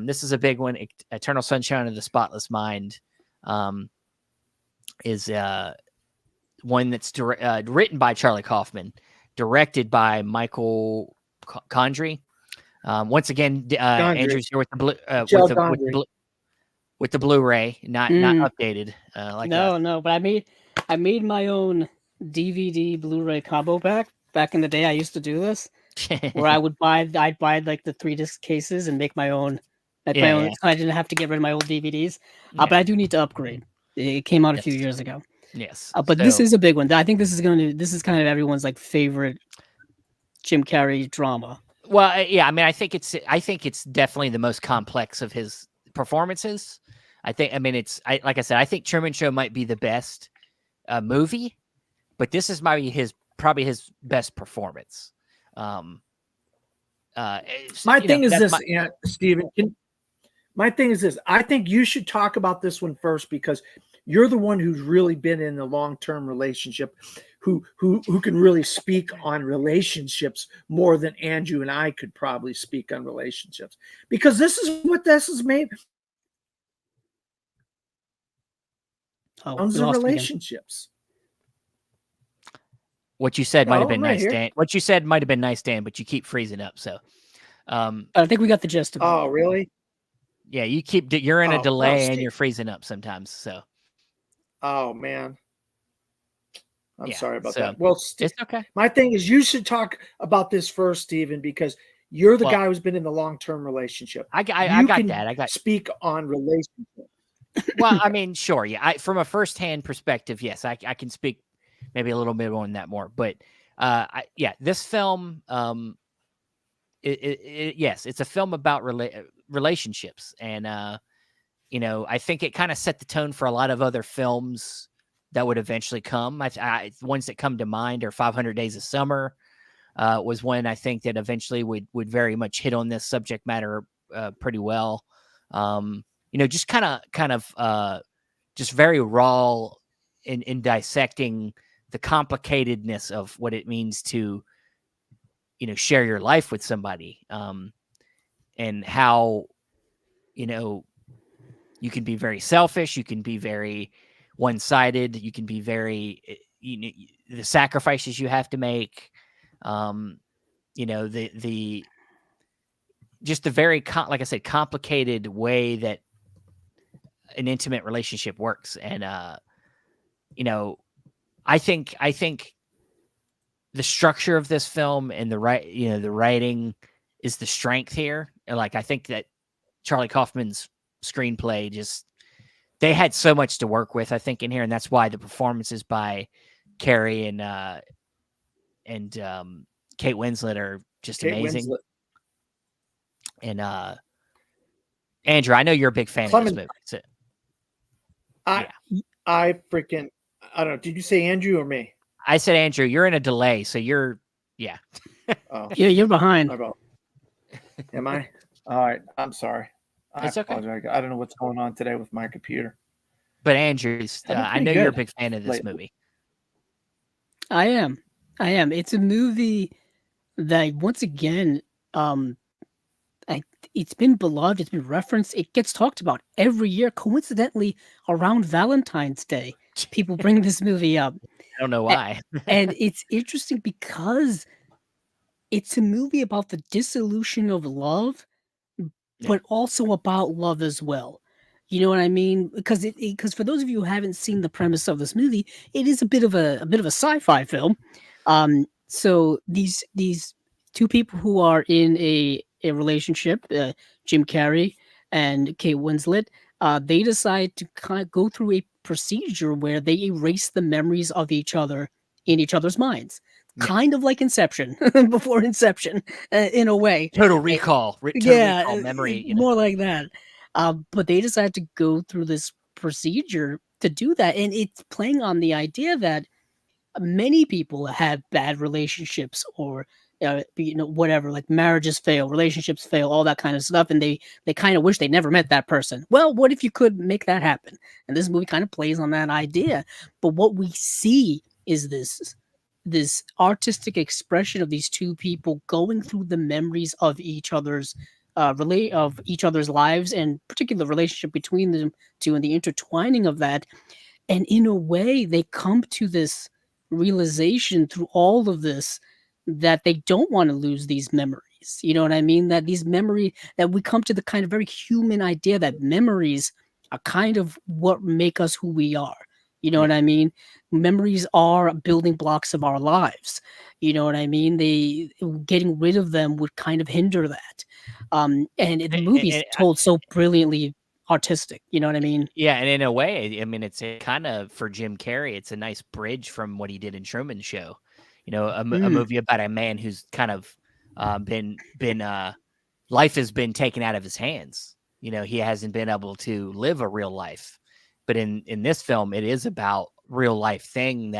[SPEAKER 1] This is a big one. Eternal Sunshine of the Spotless Mind is one that's written by Charlie Kaufman, directed by Michael Condrey. Once again, Andrew's here with the with the Blu-ray, not updated.
[SPEAKER 2] No, but I made my own DVD Blu-ray combo back in the day. I used to do this where I'd buy like the 3-disc cases and make my own. So I didn't have to get rid of my old DVDs. But I do need to upgrade. It came out a few years ago.
[SPEAKER 1] Yes.
[SPEAKER 2] But this is a big one. I think this is kind of everyone's like favorite Jim Carrey drama.
[SPEAKER 1] Well, yeah, I mean, I think it's definitely the most complex of his performances. Like I said, I think Truman Show might be the best movie, but this is probably his best performance.
[SPEAKER 3] My thing is this, Steven. My thing is this. I think you should talk about this one first because you're the one who's really been in a long-term relationship, who can really speak on relationships more than Andrew and I could probably speak on relationships, because this is what this is made. Of relationships.
[SPEAKER 1] What you said might have been nice, Dan. What you said might have been nice, Dan, but you keep freezing up. So,
[SPEAKER 2] I think we got the gist of it.
[SPEAKER 3] Oh, really?
[SPEAKER 1] Yeah, you're in a delay and you're freezing up sometimes. So,
[SPEAKER 3] oh man, I'm sorry about that.
[SPEAKER 1] Well, it's okay.
[SPEAKER 3] My thing is, you should talk about this first, Steven, because You're the
[SPEAKER 1] Well,
[SPEAKER 3] guy who's been in the long-term relationship.
[SPEAKER 1] I
[SPEAKER 3] You
[SPEAKER 1] got
[SPEAKER 3] can
[SPEAKER 1] that. I got.
[SPEAKER 3] speak on relationship.
[SPEAKER 1] Well, I mean, sure, yeah. From a firsthand perspective, yes, I can speak maybe a little bit on that more. But yeah, this film, yes, it's a film about relationships, and I think it kind of set the tone for a lot of other films that would eventually come. Ones that come to mind are 500 Days of Summer. Was one I think that eventually would very much hit on this subject matter pretty well. Just kind of just very raw in dissecting the complicatedness of what it means to share your life with somebody, and how you know you can be very selfish, you can be very one-sided, you can be very the sacrifices you have to make, um the just the very like I said, complicated way that an intimate relationship works. And you know I think the structure of this film and the writing is the strength here. And like I think that Charlie Kaufman's screenplay, just they had so much to work with, I think, in here, and that's why the performances by Carrey and Kate Winslet are just
[SPEAKER 3] Kate
[SPEAKER 1] amazing.
[SPEAKER 3] Winslet.
[SPEAKER 1] And Andrew, I know you're a big fan of this movie. So,
[SPEAKER 3] I freaking, I don't know. Did you say Andrew or me?
[SPEAKER 1] I said Andrew. You're in a delay, so you're
[SPEAKER 3] Oh,
[SPEAKER 2] Yeah, you're behind.
[SPEAKER 3] am I? All right. I'm sorry.
[SPEAKER 1] It's okay.
[SPEAKER 3] Apologize. I don't know what's going on today with my computer.
[SPEAKER 1] But Andrew, I know you're a big fan of this
[SPEAKER 3] lately.
[SPEAKER 1] movie.
[SPEAKER 2] I am. It's a movie that, once again, it's been beloved. It's been referenced. It gets talked about every year. Coincidentally, around Valentine's Day, people bring this movie up.
[SPEAKER 1] I don't know why.
[SPEAKER 2] And it's interesting because it's a movie about the dissolution of love, but also about love as well. You know what I mean? Because for those of you who haven't seen the premise of this movie, it is a bit of a sci-fi film. So these two people who are in a relationship, Jim Carrey and Kate Winslet, they decide to kind of go through a procedure where they erase the memories of each other in each other's minds.
[SPEAKER 1] Yeah.
[SPEAKER 2] Kind of like Inception, before Inception, in a way.
[SPEAKER 1] Total Recall. Recall memory.
[SPEAKER 2] More like that. But they decide to go through this procedure to do that. And it's playing on the idea that many people have bad relationships, or whatever, like marriages fail, relationships fail, all that kind of stuff, and they kind of wish they never met that person. Well, what if you could make that happen? And this movie kind of plays on that idea. But what we see is this artistic expression of these two people going through the memories of each other's of each other's lives, and particular relationship between them two, and the intertwining of that. And in a way, they come to this realization through all of this that they don't want to lose these memories. You know what I mean? That that we come to the kind of very human idea that memories are kind of what make us who we are. You know what I mean? Memories are building blocks of our lives. You know what I mean? Getting rid of them would kind of hinder that. And the movie's told so brilliantly artistic. You know what I mean?
[SPEAKER 1] Yeah, and in a way, I mean, it's kind of, for Jim Carrey, it's a nice bridge from what he did in Truman Show. A movie about a man who's kind of been life has been taken out of his hands. He hasn't been able to live a real life. But in this film, it is about real life thing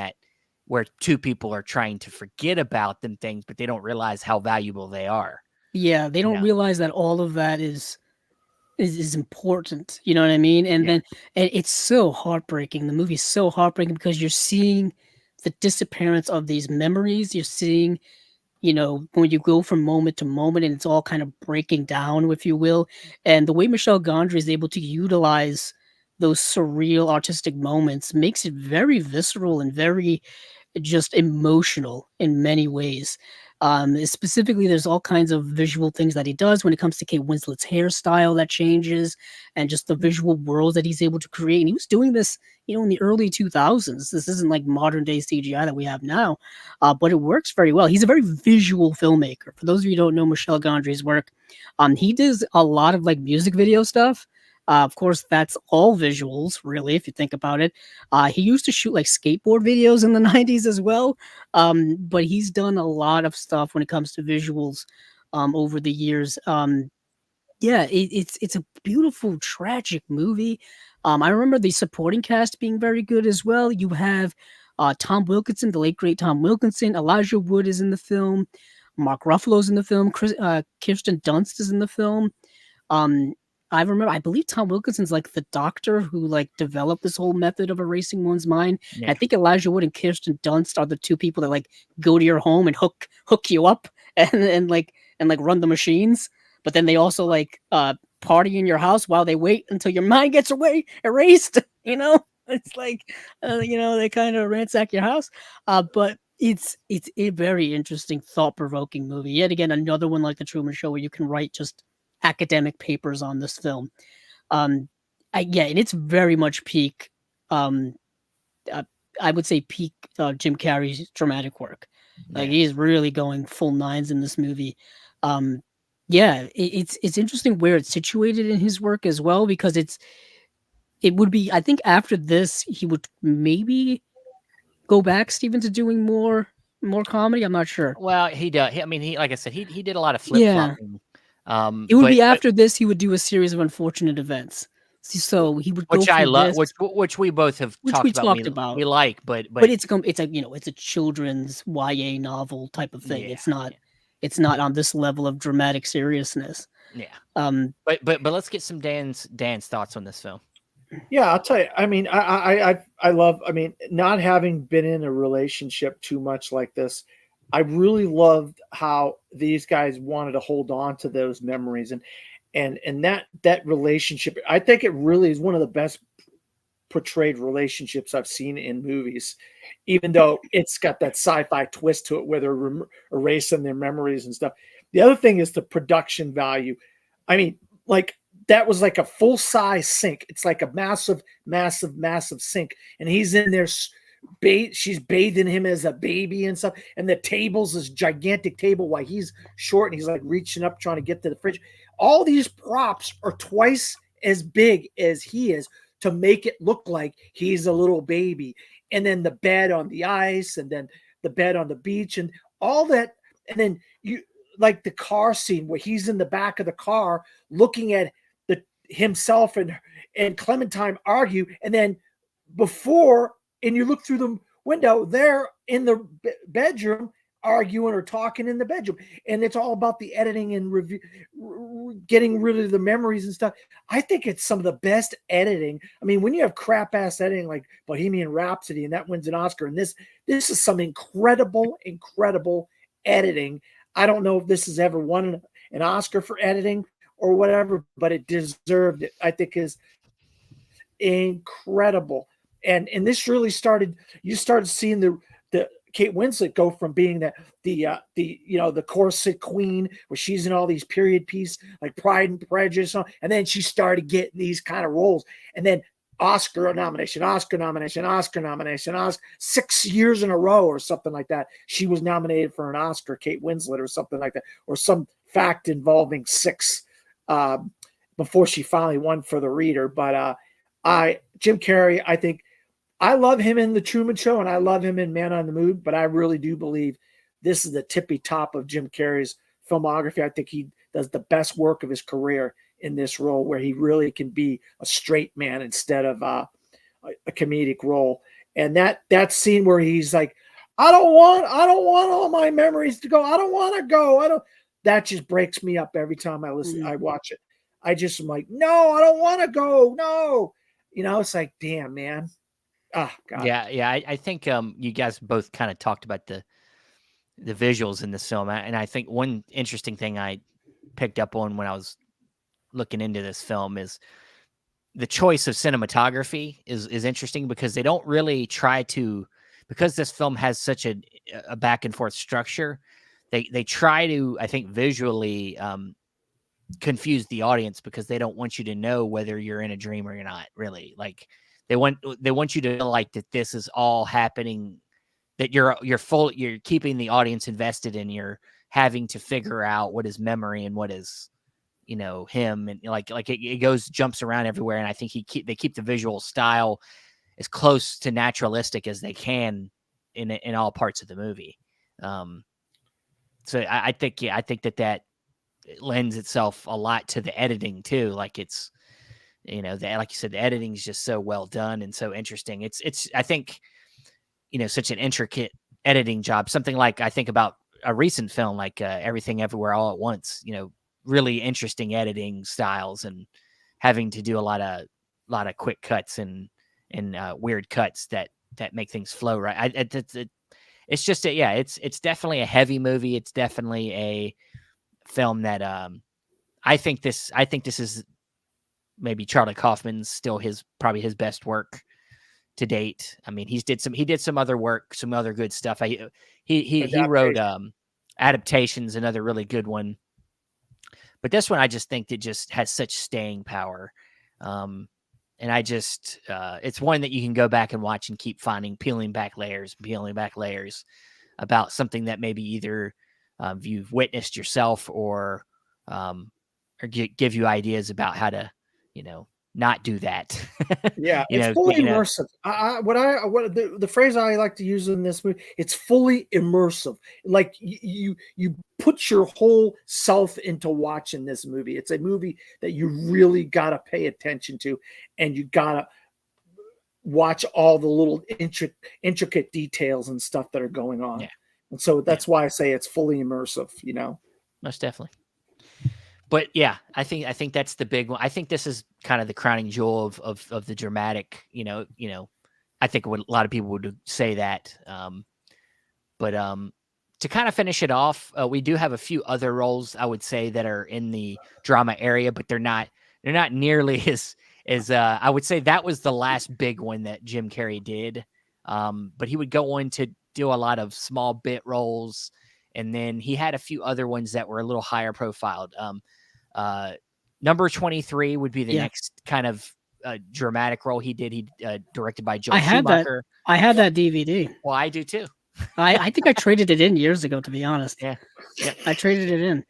[SPEAKER 1] where two people are trying to forget about them things, but they don't realize how valuable they are.
[SPEAKER 2] Yeah, they don't realize that all of that is important. You know what I mean? And then it's so heartbreaking. The movie's so heartbreaking because you're seeing the disappearance of these memories. You're seeing, when you go from moment to moment, and it's all kind of breaking down, if you will. And the way Michel Gondry is able to utilize those surreal artistic moments makes it very visceral and very just emotional in many ways. Specifically, there's all kinds of visual things that he does when it comes to Kate Winslet's hairstyle that changes, and just the visual world that he's able to create. And he was doing this, in the early 2000s. This isn't like modern day CGI that we have now, but it works very well. He's a very visual filmmaker. For those of you who don't know Michel Gondry's work, he does a lot of like music video stuff. Of course, that's all visuals, really, if you think about it. He used to shoot like skateboard videos in the 90s as well. But he's done a lot of stuff when it comes to visuals over the years. Yeah, it's a beautiful, tragic movie. I remember the supporting cast being very good as well. You have Tom Wilkinson, the late great Tom Wilkinson. Elijah Wood is in the film. Mark Ruffalo's in the film. Kirsten Dunst is in the film. Um, I believe Tom Wilkinson's like the doctor who like developed this whole method of erasing one's mind.
[SPEAKER 1] Yeah.
[SPEAKER 2] I think Elijah Wood and Kirsten Dunst are the two people that like go to your home and hook you up and run the machines. But then they also like party in your house while they wait until your mind gets erased. It's like they kind of ransack your house. But it's a very interesting, thought-provoking movie. Yet again, another one like The Truman Show where you can write just academic papers on this film. And it's very much peak. I would say peak Jim Carrey's dramatic work. Like he's really going full nines in this movie. It's interesting where it's situated in his work as well, because it would be, I think after this he would maybe go back, Steven, to doing more comedy. I'm not sure.
[SPEAKER 1] Well, he does. He like I said, he did a lot of flip flopping.
[SPEAKER 2] It would be after this he would do a series of unfortunate events. So he would go
[SPEAKER 1] which I love,
[SPEAKER 2] this,
[SPEAKER 1] which we both have talked about. We like, but
[SPEAKER 2] it's a children's YA novel type of thing. It's not on this level of dramatic seriousness.
[SPEAKER 1] Yeah. But let's get some Dan's thoughts on this film.
[SPEAKER 3] Yeah, I'll tell you. I mean, I love. I mean, not having been in a relationship too much like this, I really loved how these guys wanted to hold on to those memories and that relationship. I think it really is one of the best portrayed relationships I've seen in movies, even though it's got that sci-fi twist to it where they're erasing their memories and stuff. The other thing is the production value. I mean, like that was like a full-size sink. It's like a massive, massive, massive sink. And he's in there, she's bathing him as a baby and stuff. And the table's this gigantic table while he's short and he's like reaching up trying to get to the fridge. All these props are twice as big as he is to make it look like he's a little baby. And then the bed on the ice and then the bed on the beach and all that. And then you like the car scene where he's in the back of the car looking at himself and Clementine argue, and then and you look through the window, they're in the bedroom arguing or talking in the bedroom, and it's all about the editing and review, getting rid of the memories and stuff. I think it's some of the best editing. I mean, when you have crap ass editing like Bohemian Rhapsody and that wins an Oscar, and this is some incredible editing. I don't know if this has ever won an Oscar for editing or whatever, but it deserved it. I think is incredible. And this really you started seeing the Kate Winslet go from being the corset queen where she's in all these period pieces like Pride and Prejudice, and then she started getting these kind of roles, and then Oscar nomination, 6 years in a row or something like that. She was nominated for an Oscar, Kate Winslet, or something like that, or some fact involving 6 before she finally won for The Reader. But Jim Carrey, I think I love him in The Truman Show and I love him in Man on the Moon, but I really do believe this is the tippy top of Jim Carrey's filmography. I think he does the best work of his career in this role where he really can be a straight man instead of a comedic role. And that scene where he's like, I don't want all my memories to go. I don't want to go. That just breaks me up every time I listen. I watch it. I just am like, no, I don't want to go. No, it's like, damn, man. Oh, God.
[SPEAKER 1] Yeah. I think you guys both kind of talked about the visuals in this film, and I think one interesting thing I picked up on when I was looking into this film is the choice of cinematography is interesting because they don't really try to, because this film has such a back and forth structure, they try to, I think, visually confuse the audience because they don't want you to know whether you're in a dream or you're not. Really, like they want you to feel like that this is all happening, that you're keeping the audience invested, and you're having to figure out what is memory and what is, him, and like it jumps around everywhere. And I think they keep the visual style as close to naturalistic as they can in all parts of the movie. So I think that lends itself a lot to the editing too. Like it's, like you said, the editing is just so well done and so interesting. It's I think, such an intricate editing job. Something like I think about a recent film like Everything Everywhere All at Once. Really interesting editing styles and having to do a lot of quick cuts and weird cuts that make things flow right. It's just it's definitely a heavy movie. It's definitely a film that I think this is maybe Charlie Kaufman's still probably his best work to date. I mean, he did some other work, some other good stuff. He wrote Adaptations, another really good one. But this one, I just think that just has such staying power. And I just, it's one that you can go back and watch and keep peeling back layers about something that maybe either you've witnessed yourself or give you ideas about how to, not do that.
[SPEAKER 3] Yeah, it's fully immersive. The phrase I like to use in this movie, it's fully immersive. Like you put your whole self into watching this movie. It's a movie that you really gotta pay attention to, and you gotta watch all the little intricate details and stuff that are going on.
[SPEAKER 1] Yeah.
[SPEAKER 3] And so that's why I say it's fully immersive,
[SPEAKER 1] Most definitely. But yeah, I think that's the big one. I think this is kind of the crowning jewel of the dramatic, I think a lot of people would say that. But to kind of finish it off, we do have a few other roles, I would say, that are in the drama area, but they're not nearly as I would say that was the last big one that Jim Carrey did. But he would go on to do a lot of small bit roles, and then he had a few other ones that were a little higher profiled. Number 23 would be the next kind of dramatic role he did. He directed by Joel Schumacher.
[SPEAKER 2] I had that DVD.
[SPEAKER 1] Well, I do too.
[SPEAKER 2] I think I traded it in years ago, to be honest.
[SPEAKER 1] Yeah.
[SPEAKER 2] I traded it in.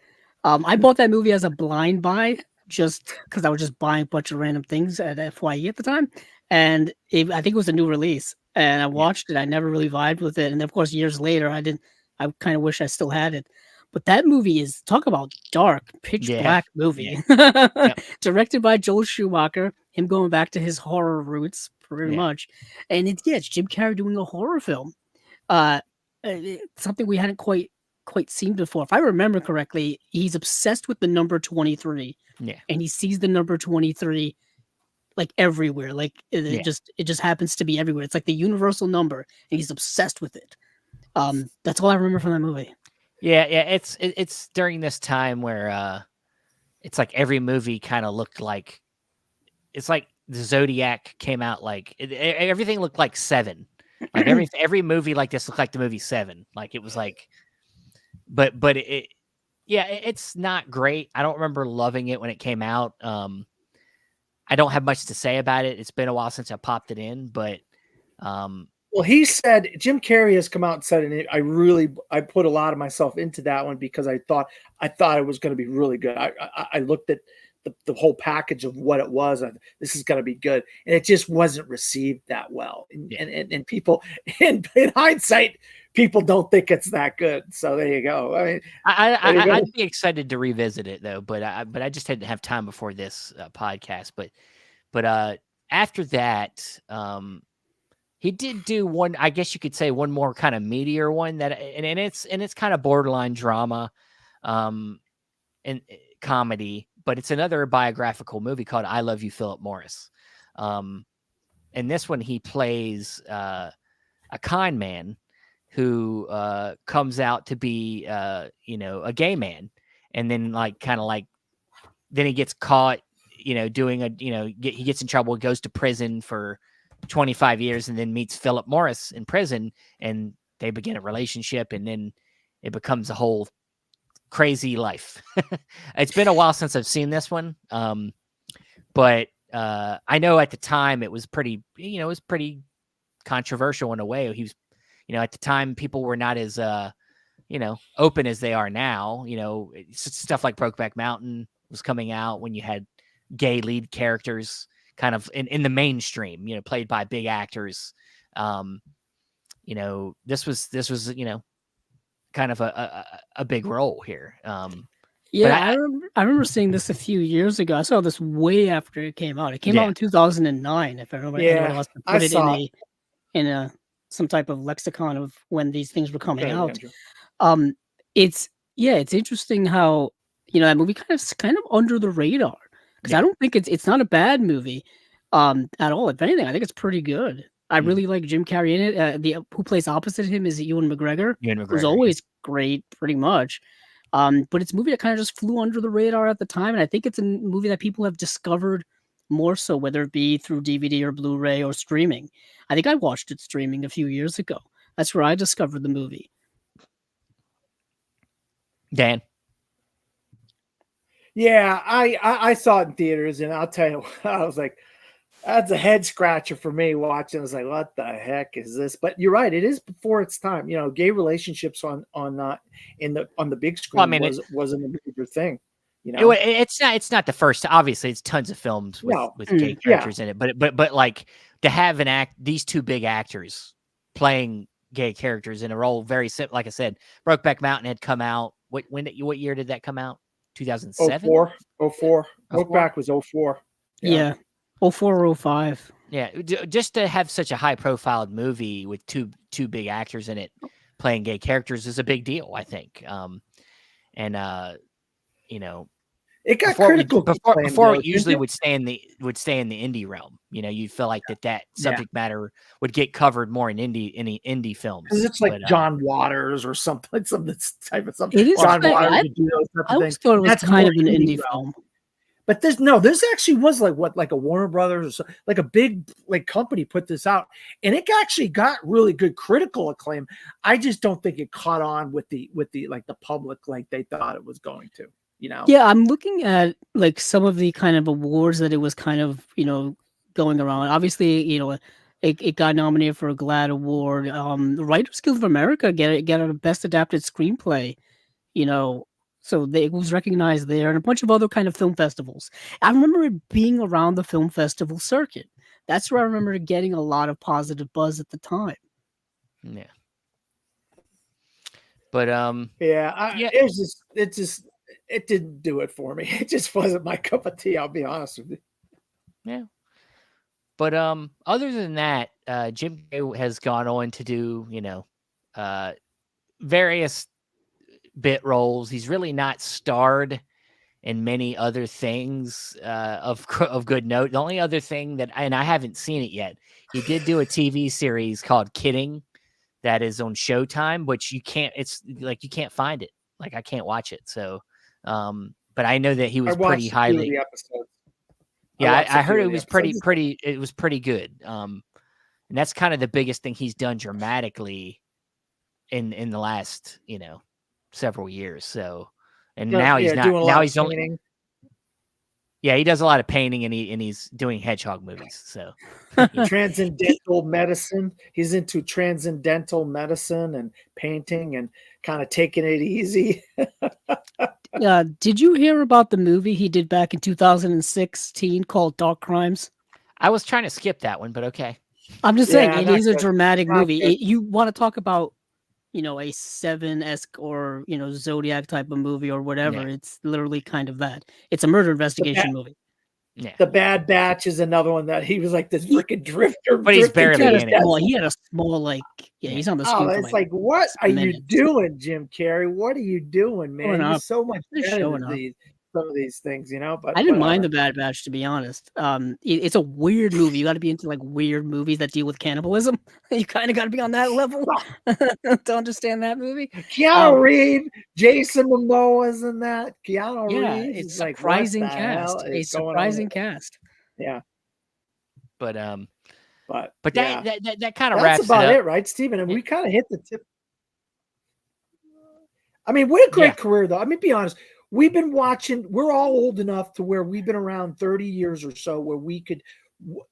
[SPEAKER 2] I bought that movie as a blind buy just because I was just buying a bunch of random things at FYE at the time. And I think it was a new release. And I watched it. I never really vibed with it. And of course, years later, I kind of wish I still had it. But that movie is, talk about dark, pitch black movie. Directed by Joel Schumacher, him going back to his horror roots, pretty much. And it's Jim Carrey doing a horror film. Something we hadn't quite seen before. If I remember correctly, he's obsessed with the number 23.
[SPEAKER 1] Yeah.
[SPEAKER 2] And he sees the number 23 like everywhere. Like it just happens to be everywhere. It's like the universal number, and he's obsessed with it. That's all I remember from that movie.
[SPEAKER 1] Yeah, it's during this time where it's like every movie kind of looked like, it's like the Zodiac came out, like everything looked like Seven. Like every movie like this looked like the movie Seven. Like it was like, but it's not great. I don't remember loving it when it came out. I don't have much to say about it. It's been a while since I popped it in, but
[SPEAKER 3] well, he said, Jim Carrey has come out and said, and I put a lot of myself into that one because I thought it was going to be really good. I looked at the whole package of what it was, and this is going to be good, and it just wasn't received that well. And people, in hindsight, people don't think it's that good. So there you go. I mean,
[SPEAKER 1] I'd be excited to revisit it though, but I just didn't have time before this podcast. But after that, he did do one, I guess you could say, one more kind of meatier one that, and it's kind of borderline drama, and comedy, but it's another biographical movie called I Love You, Philip Morris. And this one, he plays a con man who comes out to be, a gay man, and then then he gets caught, doing he gets in trouble, goes to prison for 25 years, and then meets Philip Morris in prison, and they begin a relationship, and then it becomes a whole crazy life. It's been a while since I've seen this one, but I know at the time it was pretty, it was pretty controversial in a way. He was, at the time people were not as open as they are now. Stuff like Brokeback Mountain was coming out when you had gay lead characters kind of in the mainstream, played by big actors. This was kind of a big role here.
[SPEAKER 2] Yeah, I remember seeing this a few years ago. I saw this way after it came out. It came out in 2009. If I remember, anyone
[SPEAKER 3] Yeah,
[SPEAKER 2] wants to
[SPEAKER 3] I
[SPEAKER 2] put it
[SPEAKER 3] saw
[SPEAKER 2] in a some type of lexicon of when these things were coming
[SPEAKER 3] Okay,
[SPEAKER 2] out.
[SPEAKER 3] Andrew.
[SPEAKER 2] It's it's interesting how that movie kind of under the radar because I don't think it's not a bad movie, at all. If anything, I think it's pretty good. I really like Jim Carrey in it. The who plays opposite him is Ewan McGregor,
[SPEAKER 1] Ewan
[SPEAKER 2] who's
[SPEAKER 1] McGregor,
[SPEAKER 2] always great, pretty much. But it's a movie that kind of just flew under the radar at the time, and I think it's a movie that people have discovered more so, whether it be through DVD or Blu-ray or streaming. I think I watched it streaming a few years ago. That's where I discovered the movie.
[SPEAKER 1] Dan.
[SPEAKER 3] Yeah, I saw it in theaters, and I'll tell you, I was like, that's a head scratcher for me watching. I was like, what the heck is this? But you're right, it is before its time. Gay relationships on the big screen
[SPEAKER 1] Well, I mean,
[SPEAKER 3] wasn't a major thing.
[SPEAKER 1] It's not the first. Obviously, it's tons of films with gay characters in it, but like to have these two big actors playing gay characters in a role very simple. Like I said, Brokeback Mountain had come out. What year did that come out? 2007?
[SPEAKER 3] 04. Brokeback was 04.
[SPEAKER 2] Yeah. 04 or 05.
[SPEAKER 1] Yeah, just to have such a high-profile movie with two big actors in it playing gay characters is a big deal, I think.
[SPEAKER 3] It got critical
[SPEAKER 1] before it usually would stay in the indie realm. You feel like that subject matter would get covered more in indie films.
[SPEAKER 3] Because it's like John Waters or something, some type of something.
[SPEAKER 2] It is.
[SPEAKER 3] John Waters would do those type
[SPEAKER 2] I
[SPEAKER 3] of
[SPEAKER 2] always
[SPEAKER 3] things.
[SPEAKER 2] thought it was
[SPEAKER 3] That's
[SPEAKER 2] kind of
[SPEAKER 3] more
[SPEAKER 2] an indie film.
[SPEAKER 3] But this actually was like a Warner Brothers or so, like a big company put this out, and it actually got really good critical acclaim. I just don't think it caught on with the public like they thought it was going to.
[SPEAKER 2] Yeah, I'm looking at some of the kind of awards that it was kind of going around. Obviously, it got nominated for a GLAAD award. The Writers Guild of America get a Best Adapted Screenplay. So it was recognized there, and a bunch of other kind of film festivals. I remember it being around the film festival circuit. That's where I remember it getting a lot of positive buzz at the time.
[SPEAKER 1] Yeah. But
[SPEAKER 3] it didn't do it for me. It just wasn't my cup of tea. I'll be honest with you.
[SPEAKER 1] Yeah. But other than that, Jim Carrey has gone on to do various bit roles. He's really not starred in many other things of good note. The only other thing and I haven't seen it yet, he did do a TV series called Kidding that is on Showtime, which you can't find it. Like I can't watch it. So, but I know that he was pretty highly. Yeah, I heard it was pretty. It was pretty good. And that's kind of the biggest thing he's done dramatically in the last several years. So, and now he's not. Now he's only. Yeah, he does a lot of painting, and he's doing hedgehog movies. So,
[SPEAKER 3] transcendental medicine. He's into transcendental medicine and painting and kind of taking it easy.
[SPEAKER 2] Did you hear about the movie he did back in 2016 called Dark Crimes?
[SPEAKER 1] I was trying to skip that one, but okay.
[SPEAKER 2] I'm just saying it is a dramatic movie. You want to talk about a Seven-esque or Zodiac type of movie or whatever. Yeah. It's literally kind of that. It's a murder investigation movie.
[SPEAKER 3] Yeah. The Bad Batch is another one that he was like this freaking drifter.
[SPEAKER 1] But he's barely in it.
[SPEAKER 2] Well, he had a small he's on the screen.
[SPEAKER 3] It's like what are you doing, Jim Carrey? What are you doing, man? He's so much better than some of these things, But
[SPEAKER 2] I didn't mind the Bad Batch, to be honest. It's a weird movie. You got to be into weird movies that deal with cannibalism. You kind of got to be on that level to understand that movie.
[SPEAKER 3] Keanu Reeves, Jason Momoa's in that. Keanu Reeves,
[SPEAKER 2] it's surprising cast. A surprising cast.
[SPEAKER 3] Yeah,
[SPEAKER 1] but
[SPEAKER 3] that
[SPEAKER 1] kind of wraps
[SPEAKER 3] about
[SPEAKER 1] it up.
[SPEAKER 3] Right, Stephen? And we kind of hit the tip. I mean, what a great
[SPEAKER 1] Yeah.
[SPEAKER 3] career, though. I mean, be honest. We've been watching. We're all old enough to where we've been around 30 years or so, where we could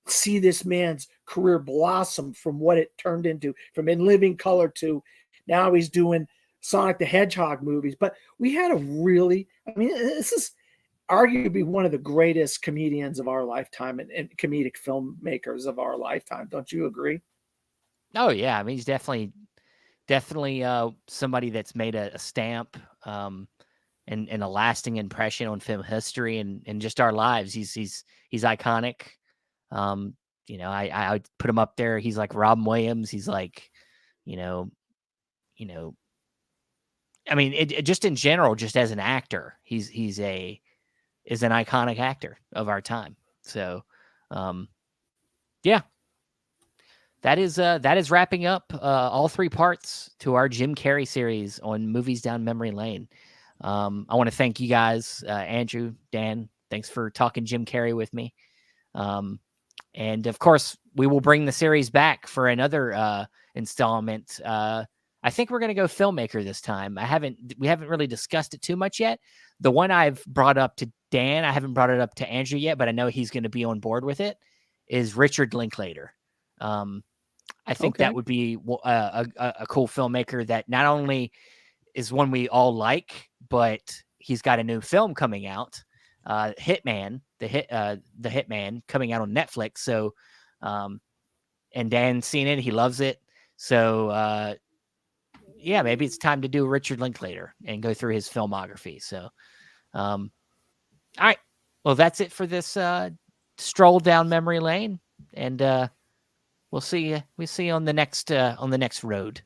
[SPEAKER 3] see this man's career blossom from what it turned into, from In Living Color to now he's doing Sonic the Hedgehog movies. But we had a really, I mean, this is arguably one of the greatest comedians of our lifetime and comedic filmmakers of our lifetime. Don't you agree?
[SPEAKER 1] Oh yeah, I mean he's definitely somebody that's made a stamp and a lasting impression on film history and just our lives. He's iconic. Um, I would put him up there. He's like Robin Williams. He's like, you know, you know. I mean, it just in general, just as an actor, is an iconic actor of our time. So, yeah, that is wrapping up all three parts to our Jim Carrey series on Movies Down Memory Lane. I want to thank you guys, Andrew, Dan. Thanks for talking Jim Carrey with me. And of course, we will bring the series back for another installment. I think we're going to go filmmaker this time. We haven't really discussed it too much yet. The one I've brought up to Dan, I haven't brought it up to Andrew yet, but I know he's going to be on board with it, is Richard Linklater. I think that would be a cool filmmaker that not only is one we all like, but he's got a new film coming out, Hitman, the Hitman coming out on Netflix. So, and Dan's seen it, he loves it. So, yeah, maybe it's time to do Richard Linklater and go through his filmography. So, all right, well, that's it for this stroll down memory lane, and we'll see you on the next road.